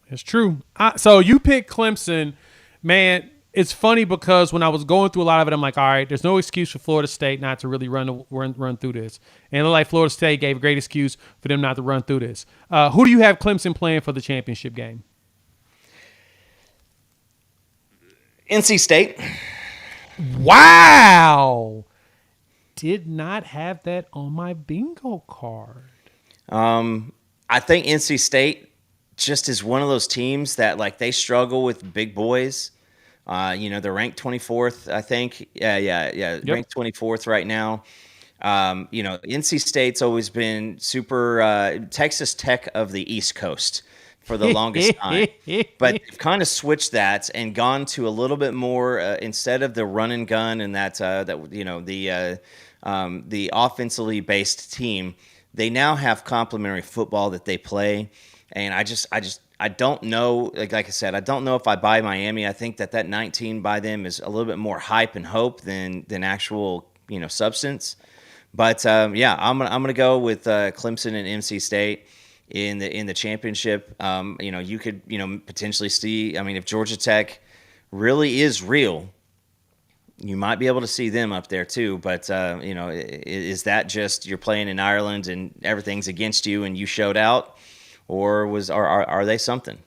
Speaker 1: It's true. So you picked Clemson, man. It's funny because when I was going through a lot of it, I'm like, all right, there's no excuse for Florida State not to really run through this. And it looked like Florida State gave a great excuse for them not to run through this. Who do you have Clemson playing for the championship game?
Speaker 2: NC State.
Speaker 1: Wow. Did not have that on my bingo card.
Speaker 2: I think NC State just is one of those teams that, like, they struggle with big boys. They're ranked 24th, I think. Yeah. Yep. Ranked 24th right now. NC State's always been super Texas Tech of the East Coast for the longest time. But they've kind of switched that and gone to a little bit more instead of the run and gun and the offensively based team. They now have complementary football that they play, and I don't know. Like I said, I don't know if I buy Miami. I think that 19 by them is a little bit more hype and hope than actual substance. But I'm gonna go with Clemson and NC State in the championship. You could potentially see. I mean, if Georgia Tech really is real, you might be able to see them up there too. But is that just you're playing in Ireland and everything's against you and you showed out? Or are they something?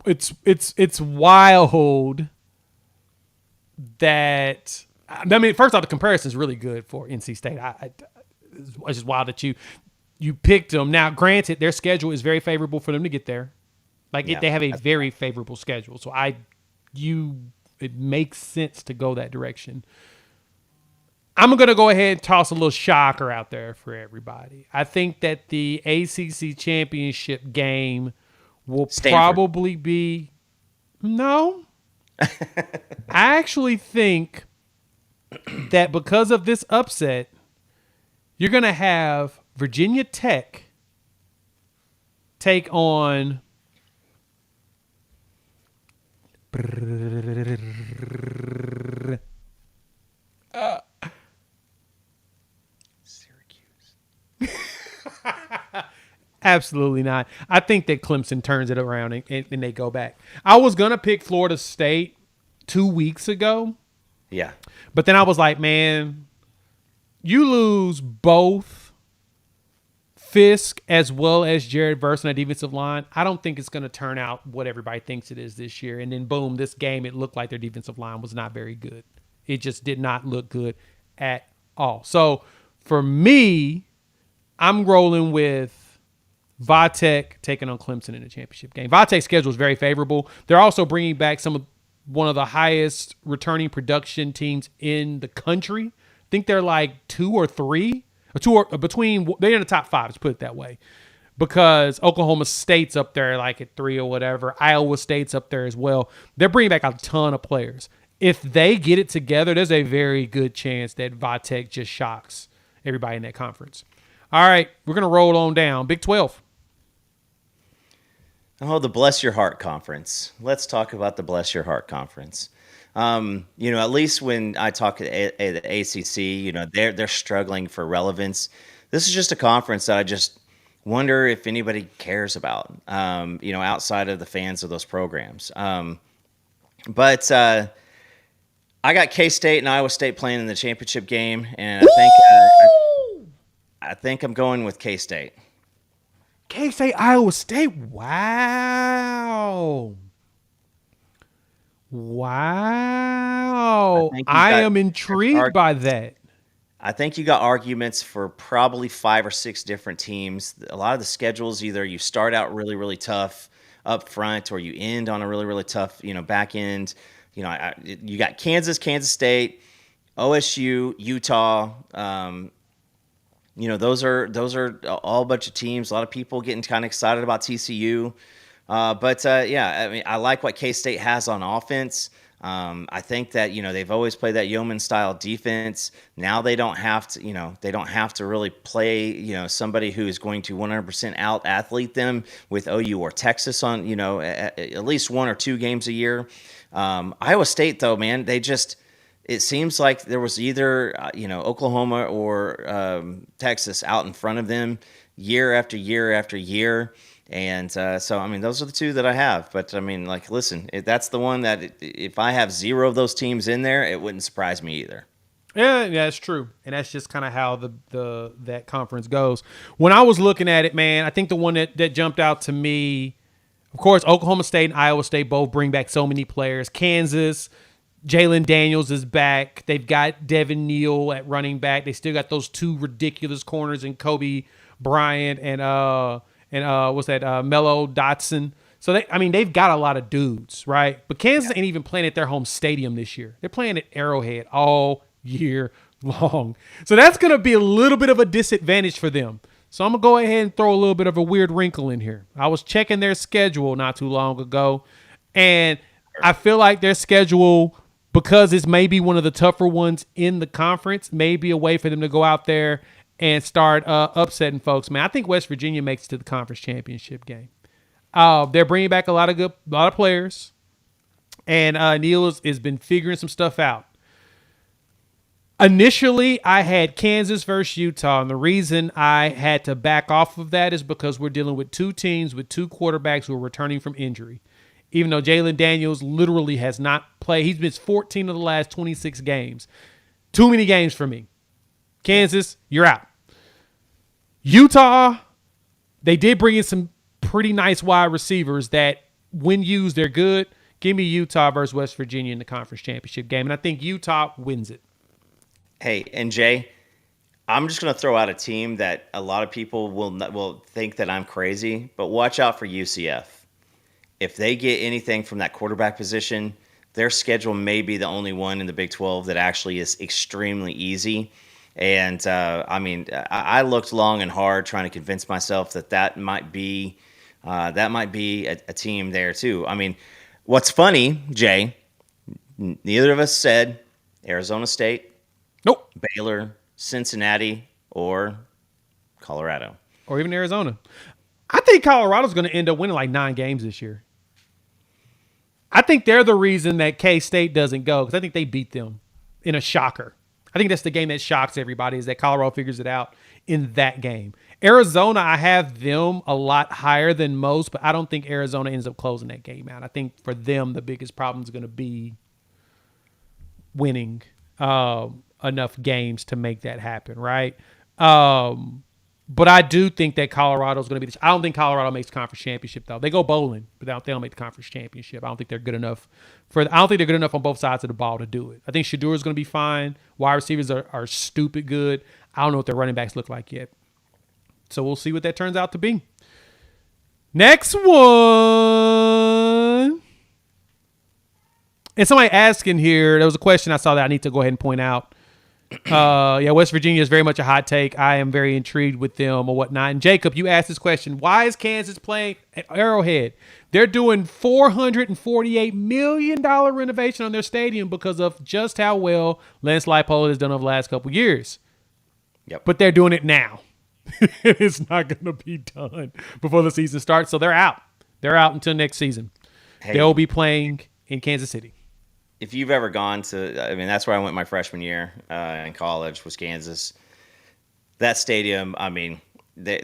Speaker 1: It's wild that, I mean, first off, the comparison is really good for NC State. It's just wild that you picked them. Now, granted, their schedule is very favorable for them to get there. They have a very favorable schedule. So it makes sense to go that direction. I'm going to go ahead and toss a little shocker out there for everybody. I think that the ACC championship game will probably be... No. I actually think that because of this upset, you're going to have Virginia Tech take on... Absolutely not. I think that Clemson turns it around and they go back. I was going to pick Florida State 2 weeks ago.
Speaker 2: Yeah.
Speaker 1: But then I was like, man, you lose both Fisk as well as Jared Verse on the defensive line. I don't think it's going to turn out what everybody thinks it is this year. And then, boom, this game, it looked like their defensive line was not very good. It just did not look good at all. So, for me, I'm rolling with Vatek taking on Clemson in the championship game. Vatek's schedule is very favorable. They're also bringing back one of the highest returning production teams in the country. I think they're like 2 or 3, they're in the top 5. Let's put it that way. because Oklahoma State's up there like at 3 or whatever. Iowa State's up there as well. They're bringing back a ton of players. If they get it together, there's a very good chance that Vitek just shocks everybody in that conference. All right, we're going to roll on down. Big 12.
Speaker 2: Oh, the Bless Your Heart Conference. Let's talk about the Bless Your Heart Conference. At least when I talk at the ACC, they're struggling for relevance. This is just a conference that I just wonder if anybody cares about, outside of the fans of those programs. But I got K-State and Iowa State playing in the championship game, and I think I'm going with K-State.
Speaker 1: K-State, Iowa State. Wow. I am intrigued by that.
Speaker 2: I think you got arguments for probably 5 or 6 different teams. A lot of the schedules, either you start out really, really tough up front, or you end on a really, really tough, back end. You got Kansas State, OSU, Utah. Those are all a bunch of teams. A lot of people getting kind of excited about TCU. I like what K-State has on offense. I think that, they've always played that yeoman style defense. Now they don't have to really play, somebody who is going to 100% out athlete them with OU or Texas on, at least 1 or 2 games a year. Iowa State though, man, it seems like there was either, Oklahoma or Texas out in front of them year after year after year. And those are the 2 that I have. But, listen, that's the one that if I have 0 of those teams in there, it wouldn't surprise me either.
Speaker 1: Yeah, that's true. And that's just kind of how that conference goes. When I was looking at it, man, I think the one that jumped out to me, of course, Oklahoma State and Iowa State both bring back so many players. Kansas, Jalen Daniels is back. They've got Devin Neal at running back. They still got those 2 ridiculous corners in Kobe Bryant and Mello Dotson. So they've got a lot of dudes, right? But Kansas ain't even playing at their home stadium this year. They're playing at Arrowhead all year long. So that's going to be a little bit of a disadvantage for them. So I'm going to go ahead and throw a little bit of a weird wrinkle in here. I was checking their schedule not too long ago, and I feel like their schedule, because it's maybe one of the tougher ones in the conference, may be a way for them to go out there and start upsetting folks. Man, I think West Virginia makes it to the conference championship game. They're bringing back a lot of players, and Neal has been figuring some stuff out. Initially, I had Kansas versus Utah, and the reason I had to back off of that is because we're dealing with 2 teams with 2 quarterbacks who are returning from injury. Even though Jalen Daniels literally has not played, he's missed 14 of the last 26 games. Too many games for me. Kansas, you're out. Utah, they did bring in some pretty nice wide receivers that, when used, they're good. Give me Utah versus West Virginia in the conference championship game, and I think Utah wins it.
Speaker 2: Hey, and Jay, I'm just going to throw out a team that a lot of people will think that I'm crazy, but watch out for UCF. If they get anything from that quarterback position, their schedule may be the only one in the Big 12 that actually is extremely easy. And, I looked long and hard trying to convince myself that might be a team there too. What's funny, Jay, neither of us said Arizona State,
Speaker 1: nope,
Speaker 2: Baylor, Cincinnati, or Colorado.
Speaker 1: Or even Arizona. I think Colorado's going to end up winning like 9 games this year. I think they're the reason that K-State doesn't go, because I think they beat them in a shocker. I think that's the game that shocks everybody, is that Colorado figures it out in that game. Arizona, I have them a lot higher than most, but I don't think Arizona ends up closing that game out. I think for them, the biggest problem is going to be winning enough games to make that happen, right? But I do think that Colorado's going to be I don't think Colorado makes the conference championship, though. They go bowling, but they don't make the conference championship. I don't think they're good enough on both sides of the ball to do it. I think Shedeur is going to be fine. Wide receivers are stupid good. I don't know what their running backs look like yet. So we'll see what that turns out to be. Next one. And somebody asking here, there was a question I saw that I need to go ahead and point out. West Virginia is very much a hot take. I am very intrigued with them or whatnot. And Jacob, you asked this question: why is Kansas playing at Arrowhead? They're doing $448 million renovation on their stadium because of just how well Lance Leipold has done over the last couple years.
Speaker 2: Yep.
Speaker 1: But they're doing it now. It's not going to be done before the season starts. So they're out. They're out until next season. Hey, they'll be playing in Kansas City.
Speaker 2: If you've ever gone to, that's where I went my freshman year in college, was Kansas. That stadium, I've been there.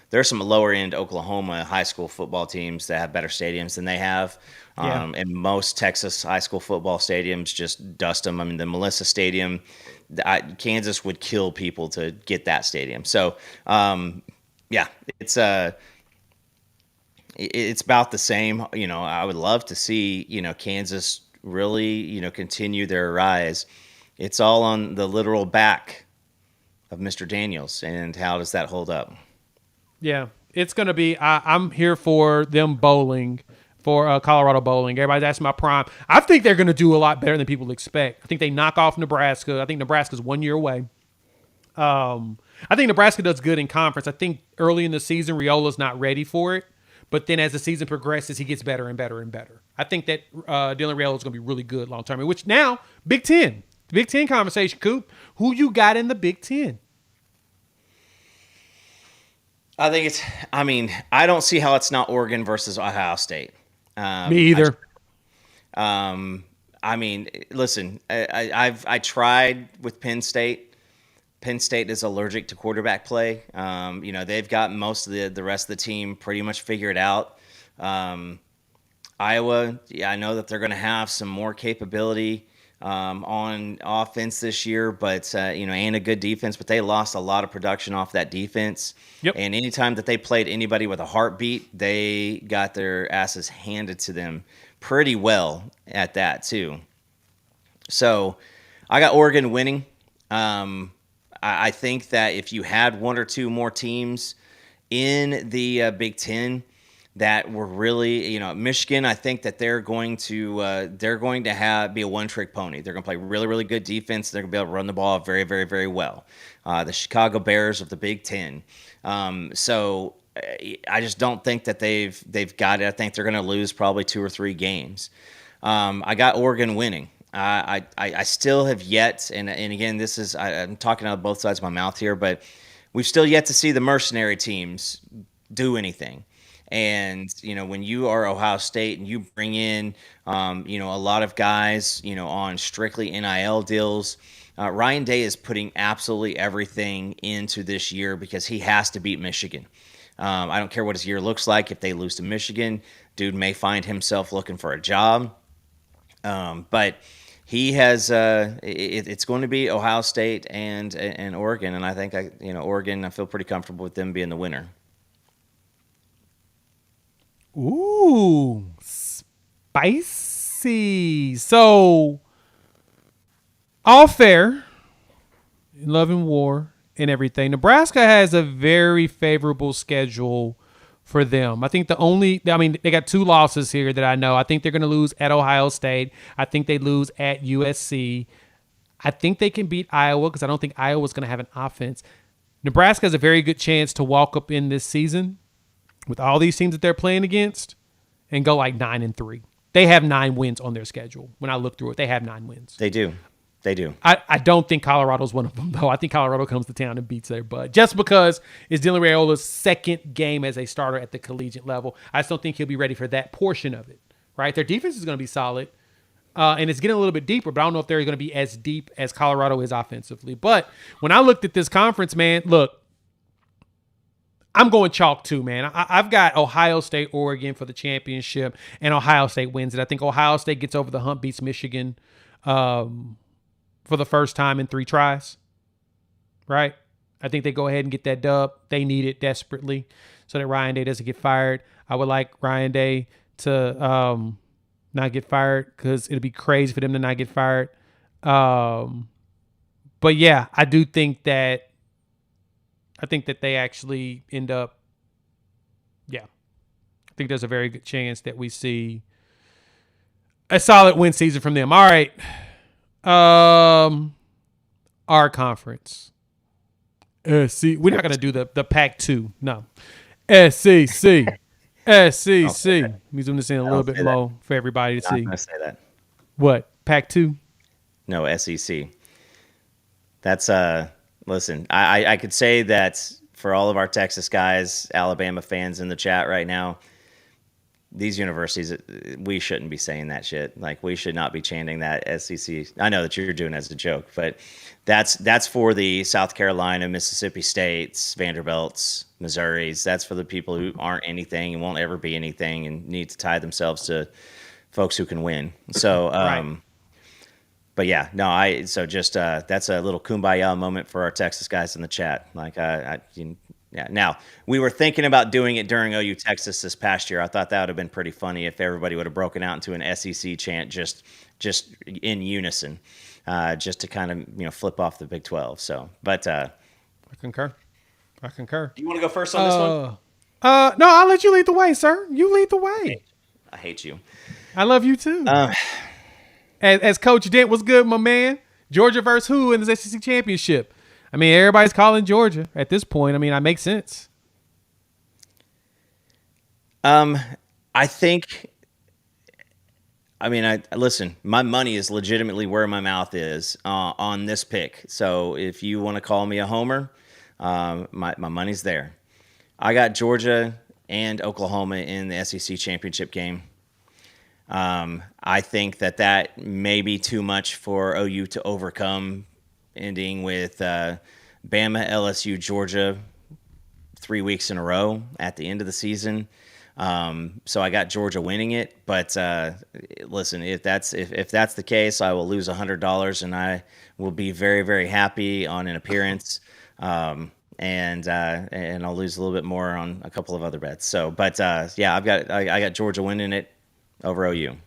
Speaker 2: There's some lower end Oklahoma high school football teams that have better stadiums than they have. And most Texas high school football stadiums just dust them. I mean, the Melissa Stadium, Kansas would kill people to get that stadium. So, it's about the same. I would love to see, Kansas really, continue their rise. It's all on the literal back of Mr. Daniels. And how does that hold up?
Speaker 1: Yeah, it's going to be, I'm here for them bowling, for Colorado bowling. Everybody's asking about Prime. I think they're going to do a lot better than people expect. I think they knock off Nebraska. I think Nebraska's 1 year away. I think Nebraska does good in conference. I think early in the season, Riola's not ready for it. But then as the season progresses, he gets better and better and better. I think that Dylan Raiola is going to be really good long term. Which now, Big Ten. The Big Ten conversation, Coop. Who you got in the Big Ten?
Speaker 2: I don't see how it's not Oregon versus Ohio State.
Speaker 1: Me either.
Speaker 2: Listen, I tried with Penn State. Penn State is allergic to quarterback play. They've got most of the rest of the team pretty much figured out. Iowa, I know that they're going to have some more capability on offense this year, but and a good defense. But they lost a lot of production off that defense.
Speaker 1: Yep.
Speaker 2: And anytime that they played anybody with a heartbeat, they got their asses handed to them pretty well at that too. So I got Oregon winning. I think that if you had one or two more teams in the Big Ten that were really, Michigan, I think that they're going to be a one-trick pony. They're going to play really, really good defense. They're going to be able to run the ball very, very, very well. The Chicago Bears of the Big Ten. So I just don't think that they've got it. I think they're going to lose probably 2 or 3 games. I got Oregon winning. I still have yet, and again, this is I'm talking out of both sides of my mouth here, but we've still yet to see the mercenary teams do anything. And when you are Ohio State and you bring in a lot of guys on strictly NIL deals, Ryan Day is putting absolutely everything into this year because he has to beat Michigan. I don't care what his year looks like. If they lose to Michigan, dude may find himself looking for a job. But he has it's going to be Ohio State and Oregon, and I think Oregon, I feel pretty comfortable with them being the winner.
Speaker 1: Ooh, spicy. So, all fair, in love and war and everything. Nebraska has a very favorable schedule for them. I think they got 2 losses here that I know. I think they're going to lose at Ohio State. I think they lose at USC. I think they can beat Iowa because I don't think Iowa's going to have an offense. Nebraska has a very good chance to walk up in this season with all these teams that they're playing against and go like 9-3. They have 9 wins on their schedule. When I look through it, they have 9 wins.
Speaker 2: They do.
Speaker 1: I don't think Colorado's one of them, though. I think Colorado comes to town and beats their butt. Just because it's Dylan Raiola's second game as a starter at the collegiate level. I just don't think he'll be ready for that portion of it, right? Their defense is going to be solid, and it's getting a little bit deeper, but I don't know if they're going to be as deep as Colorado is offensively. But when I looked at this conference, man, look, I'm going chalk too, man. I've got Ohio State, Oregon for the championship, and Ohio State wins it. I think Ohio State gets over the hump, beats Michigan for the first time in 3 tries, right? I think they go ahead and get that dub. They need it desperately so that Ryan Day doesn't get fired. I would like Ryan Day to not get fired because it'd be crazy for them to not get fired. But yeah, I do think that they actually end up, I think there's a very good chance that we see a solid win season from them. All right. Our conference. SC. We're not gonna do the Pac-2. No. SEC. SEC. Let me zoom this in a little bit more for everybody to see.
Speaker 2: I'm not gonna say that.
Speaker 1: What? Pac-2?
Speaker 2: No, SEC. That's listen, I could say that for all of our Texas guys, Alabama fans in the chat right now, these universities, we shouldn't be saying that shit. Like, we should not be chanting that SEC. I know that you're doing it as a joke, but that's for the South Carolina, Mississippi States, Vanderbilts, Missouris. That's for the people who aren't anything and won't ever be anything and need to tie themselves to folks who can win. So,
Speaker 1: Right.
Speaker 2: but yeah, no, so just that's a little kumbaya moment for our Texas guys in the chat. Like, yeah. Now, we were thinking about doing it during OU Texas this past year. I thought that would have been pretty funny if everybody would have broken out into an SEC chant just in unison, just to kind of flip off the Big 12. So, but
Speaker 1: I concur.
Speaker 2: Do you want to go first on this one?
Speaker 1: No, I'll let you lead the way, sir. You lead the way.
Speaker 2: I hate you.
Speaker 1: I love you too. As Coach Dent was good, my man. Georgia versus who in the SEC championship? I mean, everybody's calling Georgia at this point. I mean, that makes sense.
Speaker 2: I think. I mean, listen. My money is legitimately where my mouth is on this pick. So if you want to call me a homer, my money's there. I got Georgia and Oklahoma in the SEC championship game. I think that may be too much for OU to overcome, ending with Bama, LSU, Georgia 3 weeks in a row at the end of the season. So I got Georgia winning it. But listen, if that's the case, I will lose $100 and I will be very, very happy on an appearance. And I'll lose a little bit more on a couple of other bets. So, but yeah, I got Georgia winning it over OU.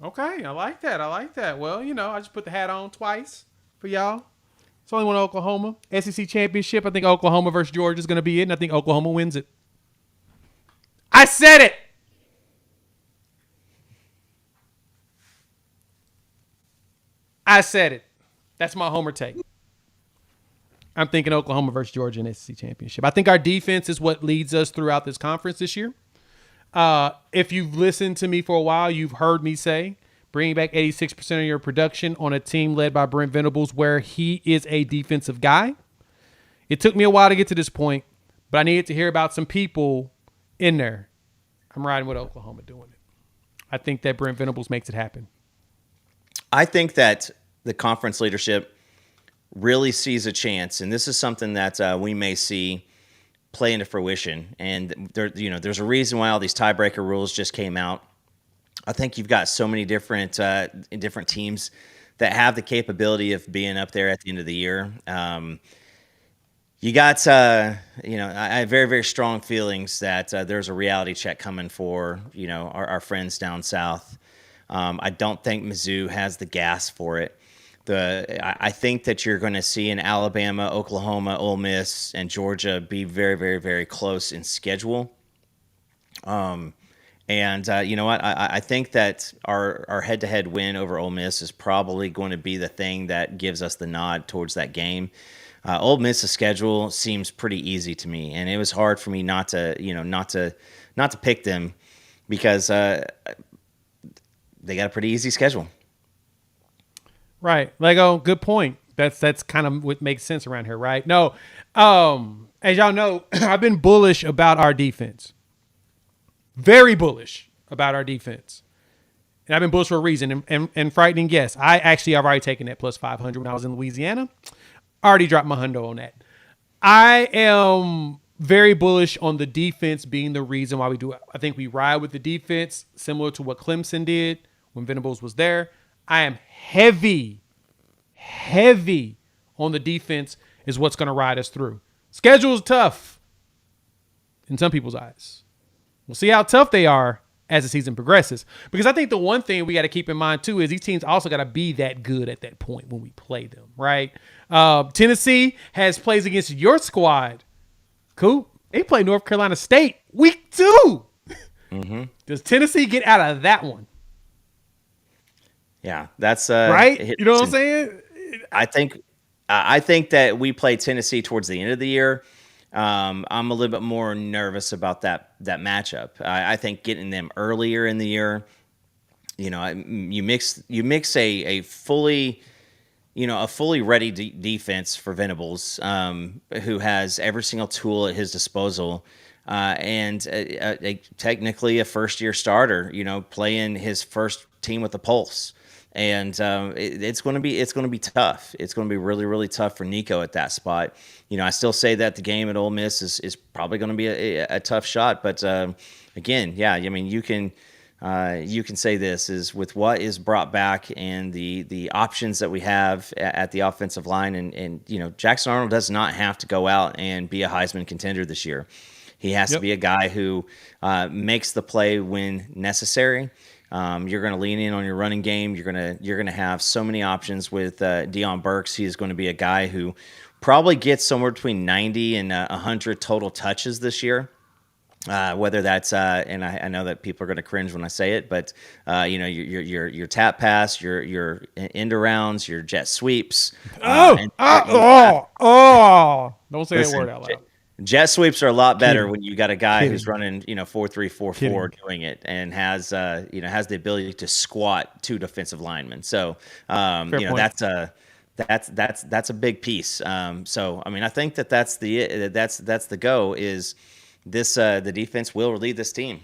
Speaker 1: Okay, I like that. Well, I just put the hat on twice for y'all. It's only one Oklahoma. SEC championship. I think Oklahoma versus Georgia is going to be it, and I think Oklahoma wins it. I said it. That's my homer take. I'm thinking Oklahoma versus Georgia in SEC championship. I think our defense is what leads us throughout this conference this year. If you've listened to me for a while, you've heard me say bringing back 86% of your production on a team led by Brent Venables, where he is a defensive guy. It took me a while to get to this point, but I needed to hear about some people in there. I'm riding with Oklahoma doing it. I think that Brent Venables makes it happen.
Speaker 2: I think that the conference leadership really sees a chance, and this is something that we may see play into fruition. And there's a reason why all these tiebreaker rules just came out. I think you've got so many different teams that have the capability of being up there at the end of the year. You got, I have very, very strong feelings that there's a reality check coming for, our friends down south. I don't think Mizzou has the gas for it. I think that you're going to see in Alabama, Oklahoma, Ole Miss, and Georgia be very, very, very close in schedule. And you know what? I think that our head-to-head win over Ole Miss is probably going to be the thing that gives us the nod towards that game. Ole Miss's schedule seems pretty easy to me, and it was hard for me not to pick them because they got a pretty easy schedule.
Speaker 1: Right. Lego, good point. That's kind of what makes sense around here, right? No. As y'all know, I've been bullish about our defense. Very bullish about our defense. And I've been bullish for a reason. And frightening, yes. I actually have already taken that plus 500 when I was in Louisiana. Already dropped my hundo on that. I am very bullish on the defense being the reason why we do it. I think we ride with the defense, similar to what Clemson did when Venables was there. I am heavy on the defense is what's going to ride us through. Schedule is tough in some people's eyes. We'll see how tough they are as the season progresses. Because I think the one thing we got to keep in mind, too, is these teams also got to be that good at that point when we play them, right? Tennessee has plays against your squad. Coop, they play North Carolina State week 2. Mm-hmm. Does Tennessee get out of that one?
Speaker 2: Yeah, that's
Speaker 1: right. You know what I'm saying?
Speaker 2: I think that we play Tennessee towards the end of the year. I'm a little bit more nervous about that matchup. I think getting them earlier in the year, you mix a fully ready defense for Venables, who has every single tool at his disposal, and technically a first-year starter, playing his first team with the pulse. And it's going to be tough. It's going to be really, really tough for Nico at that spot. I still say that the game at Ole Miss is probably going to be a tough shot. But again, yeah, I mean, you can say this is with what is brought back and the options that we have at the offensive line, and Jackson Arnold does not have to go out and be a Heisman contender this year. He has to be a guy who makes the play when necessary. You're going to lean in on your running game. You're going to have so many options with Deion Burks. He is going to be a guy who probably gets somewhere between 90 and 100 total touches this year. Whether that's and I know that people are going to cringe when I say it, but your tap pass, your end arounds, your jet sweeps.
Speaker 1: Don't say that word out loud.
Speaker 2: Jet sweeps are a lot better when you got a guy who's running 4-3-4-4 doing it and has the ability to squat two defensive linemen. So that's a big piece. So I mean, I think that's the go is this the defense will lead this team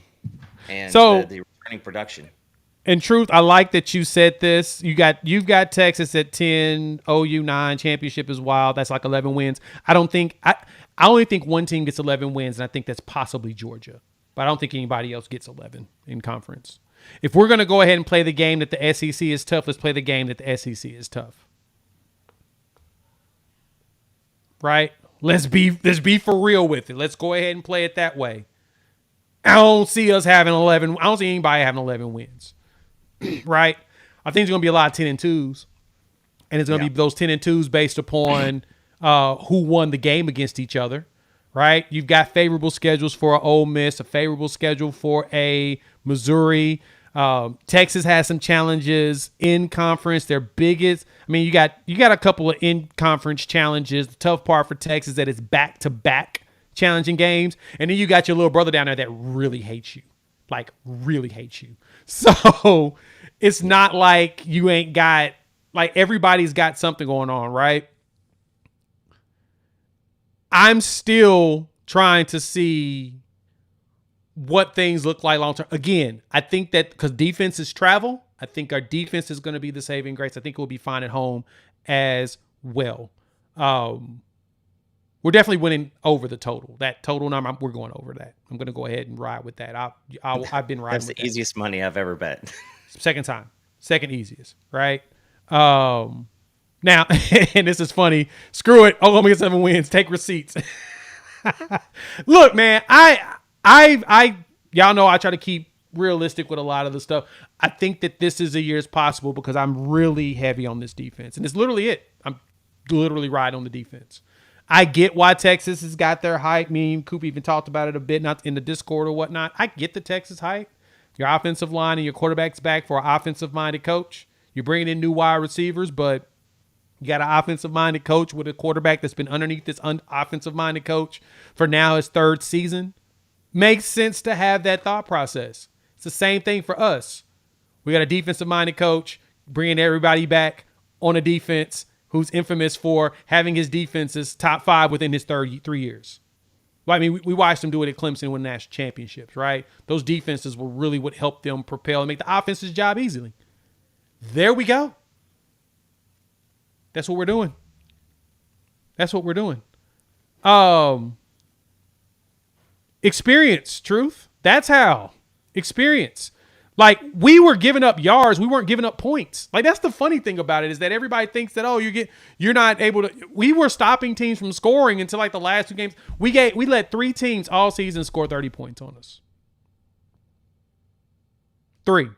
Speaker 2: and the returning production.
Speaker 1: In truth, I like that you said this. You've got Texas at 10, OU 9, championship is wild. That's like 11 wins. I only think one team gets 11 wins, and I think that's possibly Georgia. But I don't think anybody else gets 11 in conference. If we're going to go ahead and play the game that the SEC is tough, let's play the game that the SEC is tough. Right? Let's be for real with it. Let's go ahead and play it that way. I don't see us having 11. I don't see anybody having 11 wins. Right? I think it's going to be a lot of 10 and 2s. And it's going to be those 10 and 2s based upon who won the game against each other, right? You've got favorable schedules for an Ole Miss, a favorable schedule for a Missouri. Texas has some challenges in conference. Their biggest, I mean, you got a couple of in conference challenges. The tough part for Texas is that it's back-to-back challenging games, and then you got your little brother down there that really hates you, like really hates you. So it's not like you ain't got, like everybody's got something going on, right? I'm still trying to see what things look like long term. Again, I think that because defense is travel, I think our defense is going to be the saving grace. I think we'll be fine at home as well. We're definitely winning over the total. That total number, we're going over that. I'm going to go ahead and ride with that. I've been riding.
Speaker 2: That's the easiest money I've ever bet.
Speaker 1: Second easiest, right? Now, and this is funny. Screw it. Oklahoma gets 7 wins. Take receipts. Look, man, I y'all know I try to keep realistic with a lot of the stuff. I think that this is a year as possible because I'm really heavy on this defense. And it's literally it. I'm literally riding on the defense. I get why Texas has got their hype. Me and Coop even talked about it a bit, not in the Discord or whatnot. I get the Texas hype. Your offensive line and your quarterback's back for an offensive-minded coach. You're bringing in new wide receivers, but you got an offensive-minded coach with a quarterback that's been underneath this offensive-minded coach for now his third season. Makes sense to have that thought process. It's the same thing for us. We got a defensive-minded coach bringing everybody back on a defense who's infamous for having his defenses top 5 within his 3 years. Well, I mean, we watched him do it at Clemson with national championships, right? Those defenses were really what helped them propel and make the offense's job easily. There we go. That's what we're doing. Experience, truth. That's how. Experience. Like, we were giving up yards. We weren't giving up points. Like, that's the funny thing about it is that everybody thinks that, you're not able to. We were stopping teams from scoring until like the last 2 games. We let 3 teams all season score 30 points on us. 3.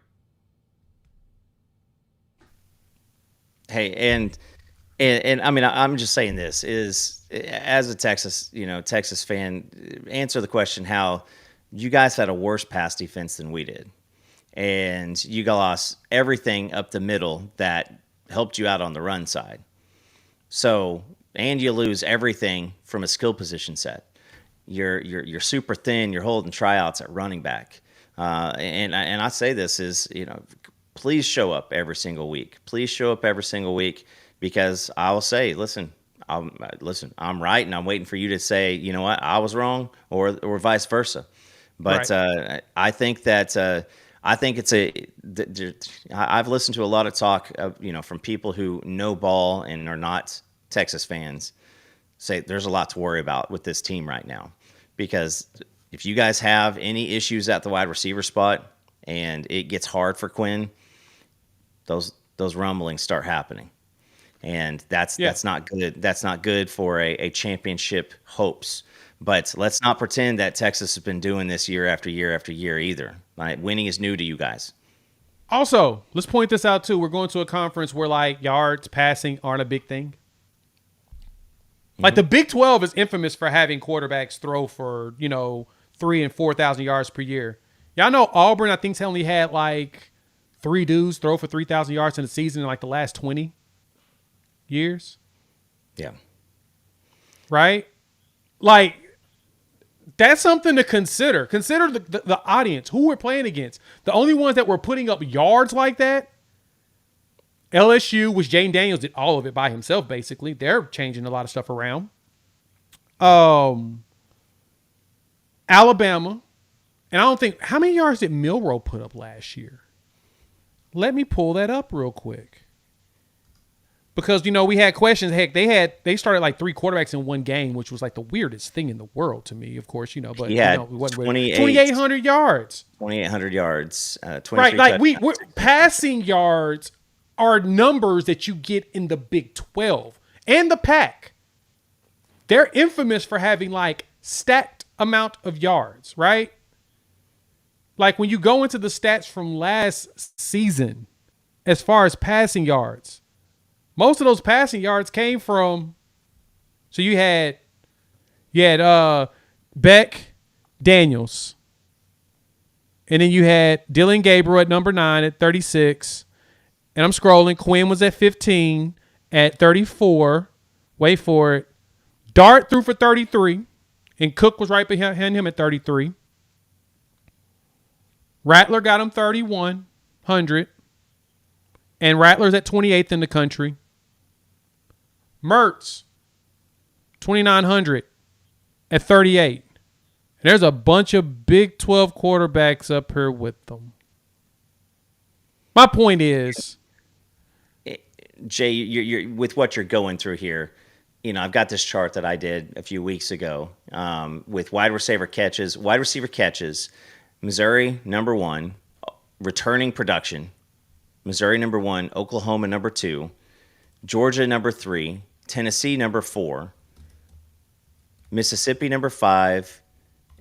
Speaker 2: Hey, and I mean, I'm just saying this is as a Texas fan, answer the question how you guys had a worse pass defense than we did. and you lost everything up the middle that helped you out on the run side. So, and you lose everything from a skill position set. You're super thin. You're holding tryouts at running back. And I say this is, please show up every single week. Please show up every single week, because I will say, listen, I'm right, and I'm waiting for you to say, you know what, I was wrong, or vice versa. But right. I think it's I've listened to a lot of talk, from people who know ball and are not Texas fans, say there's a lot to worry about with this team right now, because if you guys have any issues at the wide receiver spot and it gets hard for Quinn, those rumblings start happening. And that's not good. That's not good for a championship hopes. But let's not pretend that Texas has been doing this year after year after year either. Right? Winning is new to you guys.
Speaker 1: Also, let's point this out too. We're going to a conference where like yards passing aren't a big thing. Like the Big 12 is infamous for having quarterbacks throw for, 3,000 and 4,000 yards per year. Y'all know Auburn, I think, only had like 3 dudes throw for 3,000 yards in a season in like the last 20 years.
Speaker 2: Yeah.
Speaker 1: Right? Like, that's something to consider. Consider the audience, who we're playing against. The only ones that were putting up yards like that, LSU, which Jane Daniels did all of it by himself, basically. They're changing a lot of stuff around. Alabama. And I don't think, how many yards did Milroe put up last year? Let me pull that up real quick. Because, we had questions. Heck, they started like 3 quarterbacks in one game, which was like the weirdest thing in the world to me, of course, but
Speaker 2: it
Speaker 1: wasn't 2,800 yards.
Speaker 2: 2,800 yards.
Speaker 1: Right, like we're passing yards are numbers that you get in the Big 12 and the Pac. They're infamous for having like stacked amount of yards, right? Like when you go into the stats from last season, as far as passing yards, most of those passing yards came from. So you had Beck, Daniels, and then you had Dylan Gabriel at number 9 at 36. And I'm scrolling. Quinn was at 15 at 34. Wait for it. Dart threw for 33. And Cook was right behind him at 33. Rattler got him 3,100. And Rattler's at 28th in the country. Mertz, 2,900 at 38. And there's a bunch of Big 12 quarterbacks up here with them. My point is,
Speaker 2: Jay, you're with what you're going through here. I've got this chart that I did a few weeks ago with wide receiver catches. Missouri number 1, returning production. Missouri number 1, Oklahoma number 2, Georgia number 3, Tennessee number 4, Mississippi number 5,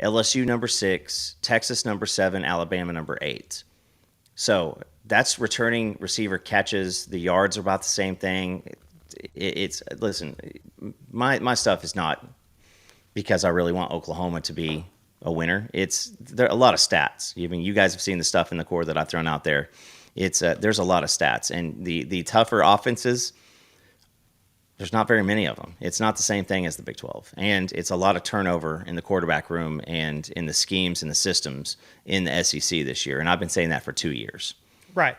Speaker 2: LSU number 6, Texas number 7, Alabama number 8. So that's returning receiver catches. The yards are about the same thing. Listen, my stuff is not because I really want Oklahoma to be a winner. There are a lot of stats. I mean, you guys have seen the stuff in the core that I've thrown out there. There's a lot of stats, and the tougher offenses, there's not very many of them. It's not the same thing as the Big 12, and it's a lot of turnover in the quarterback room and in the schemes and the systems in the SEC this year. And I've been saying that for 2 years.
Speaker 1: Right.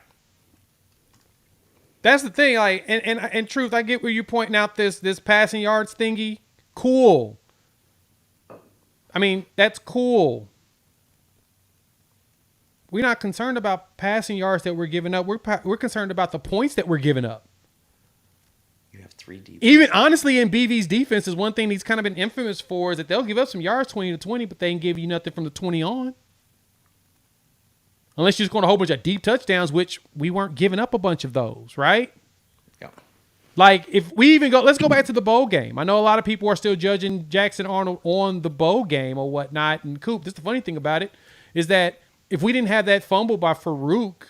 Speaker 1: That's the thing. Like, and truth, I get where you're pointing out this passing yards thingy. Cool. I mean, that's cool. We're not concerned about passing yards that we're giving up. We're concerned about the points that we're giving up.
Speaker 2: You have 3 deep.
Speaker 1: Even honestly, in BV's defense, is one thing he's kind of been infamous for is that they'll give up some yards 20 to 20, but they can give you nothing from the 20 on. Unless you're just going to a whole bunch of deep touchdowns, which we weren't giving up a bunch of those, right?
Speaker 2: Yeah.
Speaker 1: Like, if we even let's go back to the bowl game. I know a lot of people are still judging Jackson Arnold on the bowl game or whatnot. And Coop, this is the funny thing about it, is that if we didn't have that fumble by Farouk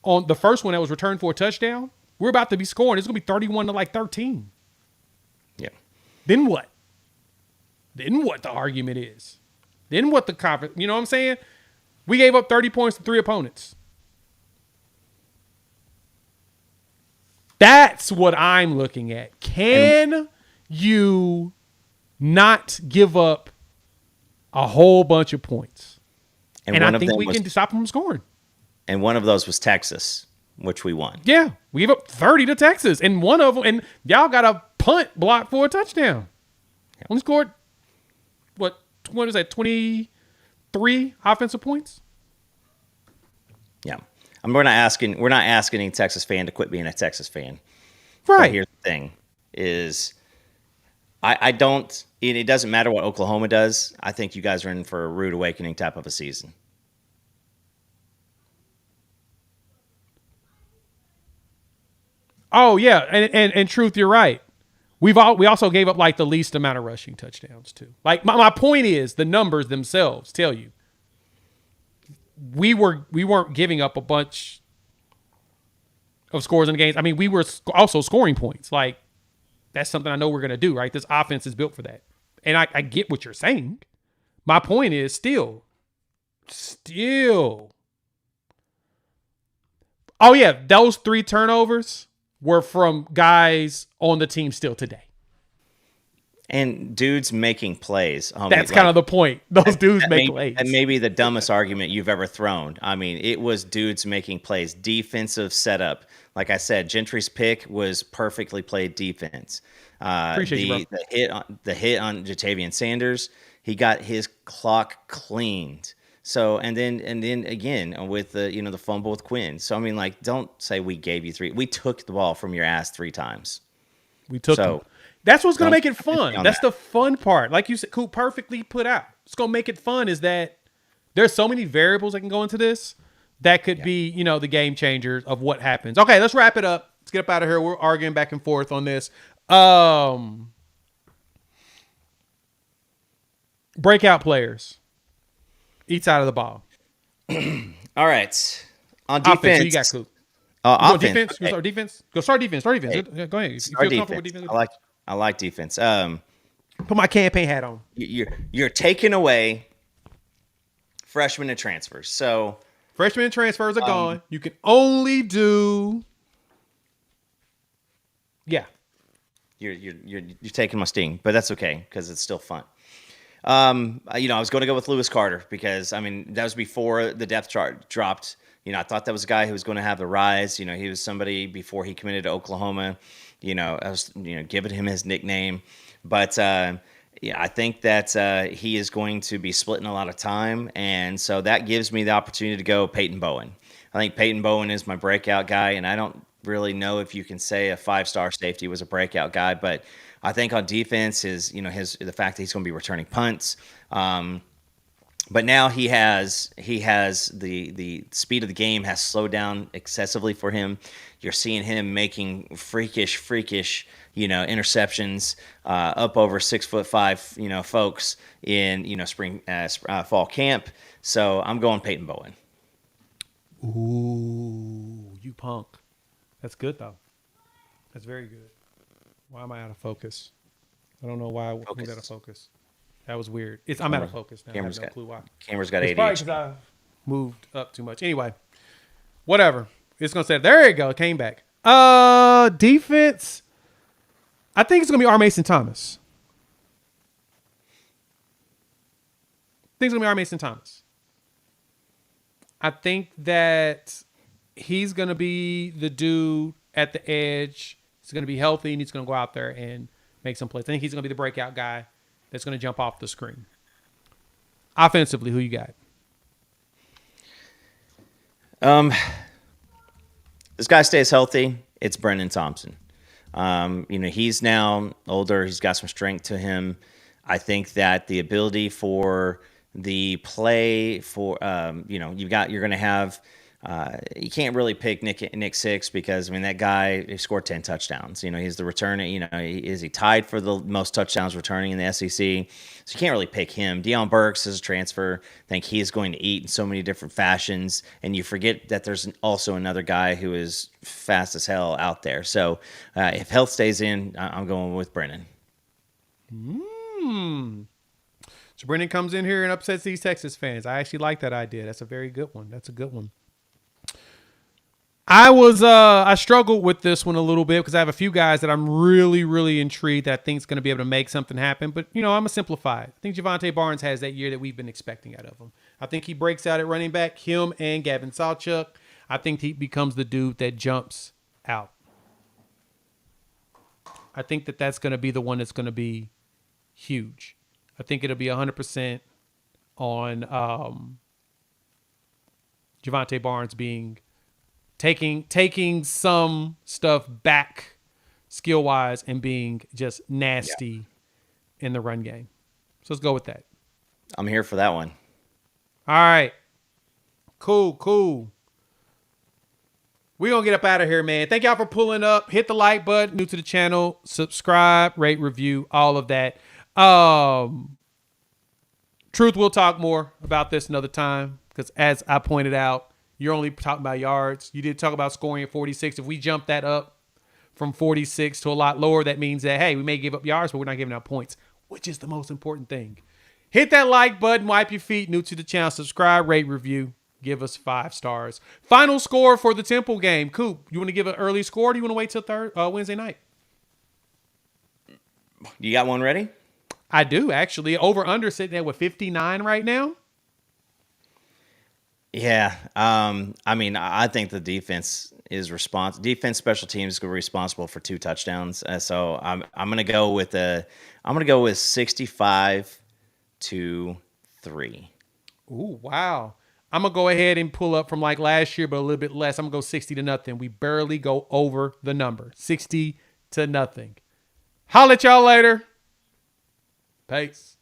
Speaker 1: on the first one that was returned for a touchdown, we're about to be scoring. It's going to be 31 to like 13.
Speaker 2: Yeah.
Speaker 1: Then what? Then what the argument is? Then what the conference, you know what I'm saying? We gave up 30 points to 3 opponents. That's what I'm looking at. Can you not give up a whole bunch of points? And I think we can stop them from scoring.
Speaker 2: And one of those was Texas, which we won.
Speaker 1: Yeah, we gave up 30 to Texas, and one of them, and y'all got a punt block for a touchdown. Yeah. We scored, what is that, 23 offensive points?
Speaker 2: Yeah. We're not asking any Texas fan to quit being a Texas fan.
Speaker 1: Right.
Speaker 2: But here's the thing is I don't, it doesn't matter what Oklahoma does. I think you guys are in for a rude awakening type of a season.
Speaker 1: Oh yeah, and truth, you're right. We also gave up like the least amount of rushing touchdowns too. Like my point is the numbers themselves tell you we weren't giving up a bunch of scores in the games. I mean, we were also scoring points. Like that's something I know we're gonna do, right? This offense is built for that, and I get what you're saying. My point is still. Oh yeah, those 3 turnovers were from guys on the team still today.
Speaker 2: And dudes making plays.
Speaker 1: That's kind of the point. Those dudes make plays.
Speaker 2: That may be the dumbest argument you've ever thrown. I mean, it was dudes making plays. Defensive setup. Like I said, Gentry's pick was perfectly played defense.
Speaker 1: Appreciate you, bro.
Speaker 2: The hit on Jatavian Sanders, he got his clock cleaned. So and then again with the fumble with Quinn. So I mean, like, don't say we gave you 3. We took the ball from your ass 3 times.
Speaker 1: We took them. That's what's going to make it fun. That's the fun part. Like you said, Coop perfectly put out. What's going to make it fun is that there's so many variables that can go into this that could be, the game changers of what happens. Okay, let's wrap it up. Let's get up out of here. We're arguing back and forth on this. Breakout players. Each side of the ball.
Speaker 2: All right. On defense.
Speaker 1: Offense, who you got, Coop?
Speaker 2: Offense.
Speaker 1: Defense? Okay. Start defense? Go start defense. Start defense. Hey, go ahead.
Speaker 2: Start defense. I like defense.
Speaker 1: Put my campaign hat on.
Speaker 2: You're taking away freshmen and transfers. So
Speaker 1: freshmen and transfers are gone. You can only do. Yeah.
Speaker 2: You're taking my sting, but that's okay because it's still fun. I was going to go with Lewis Carter because that was before the depth chart dropped. I thought that was a guy who was going to have the rise. He was somebody before he committed to Oklahoma. I was giving him his nickname, but I think that he is going to be splitting a lot of time, and so that gives me the opportunity to go Peyton Bowen. I think Peyton Bowen is my breakout guy, and I don't really know if you can say a 5-star safety was a breakout guy, but I think on defense is the fact that he's going to be returning punts. But now he has the speed of the game has slowed down excessively for him. You're seeing him making freakish, interceptions up over 6'5", folks in spring fall camp. So I'm going Peyton Bowen.
Speaker 1: Ooh, you punk. That's good though. That's very good. Why am I out of focus? I don't know why I moved out of focus. That was weird. I'm out of focus now. I have no clue why.
Speaker 2: Camera's got ADHD.
Speaker 1: It's probably because I moved up too much. Anyway, whatever. It's going to say, there you go. It came back. Defense. I think it's going to be R. Mason Thomas. I think that he's going to be the dude at the edge. He's going to be healthy, and he's going to go out there and make some plays. I think he's going to be the breakout guy that's going to jump off the screen. Offensively, who you got?
Speaker 2: This guy stays healthy. It's Brennan Thompson. He's now older. He's got some strength to him. I think that the ability for the play for, you're going to have. You can't really pick Nick Six because that guy, he scored 10 touchdowns. He's the returning. Is he tied for the most touchdowns returning in the SEC? So you can't really pick him. Deion Burks is a transfer. I think he's going to eat in so many different fashions, and you forget that there's also another guy who is fast as hell out there. So if health stays in, I'm going with Brennan.
Speaker 1: So Brennan comes in here and upsets these Texas fans. I actually like that idea. That's a very good one. That's a good one. I struggled with this one a little bit because I have a few guys that I'm really, really intrigued that I think is going to be able to make something happen. But, I'm going to simplify it. I think Javonte Barnes has that year that we've been expecting out of him. I think he breaks out at running back, him and Gavin Sawchuk. I think he becomes the dude that jumps out. I think that that's going to be the one that's going to be huge. I think it'll be 100% on Javonte Barnes taking some stuff back skill wise and being just nasty in the run game. So let's go with that.
Speaker 2: I'm here for that one.
Speaker 1: All right. Cool. We're going to get up out of here, man. Thank y'all for pulling up. Hit the like button. New to the channel. Subscribe, rate, review, all of that. Truth, we'll talk more about this another time because as I pointed out, you're only talking about yards. You did talk about scoring at 46. If we jump that up from 46 to a lot lower, that means that, hey, we may give up yards, but we're not giving out points, which is the most important thing. Hit that like button, wipe your feet, new to the channel, subscribe, rate, review, give us 5 stars. Final score for the Temple game. Coop, you want to give an early score or do you want to wait till Wednesday night?
Speaker 2: You got one ready?
Speaker 1: I do, actually. Over-under sitting there with 59 right now.
Speaker 2: Yeah. I think the defense special teams are responsible for 2 touchdowns. So I'm going to go with 65-3.
Speaker 1: Ooh, wow. I'm going to go ahead and pull up from like last year, but a little bit less. I'm going to go 60-0. We barely go over the number. 60-0. Holla at y'all later. Peace.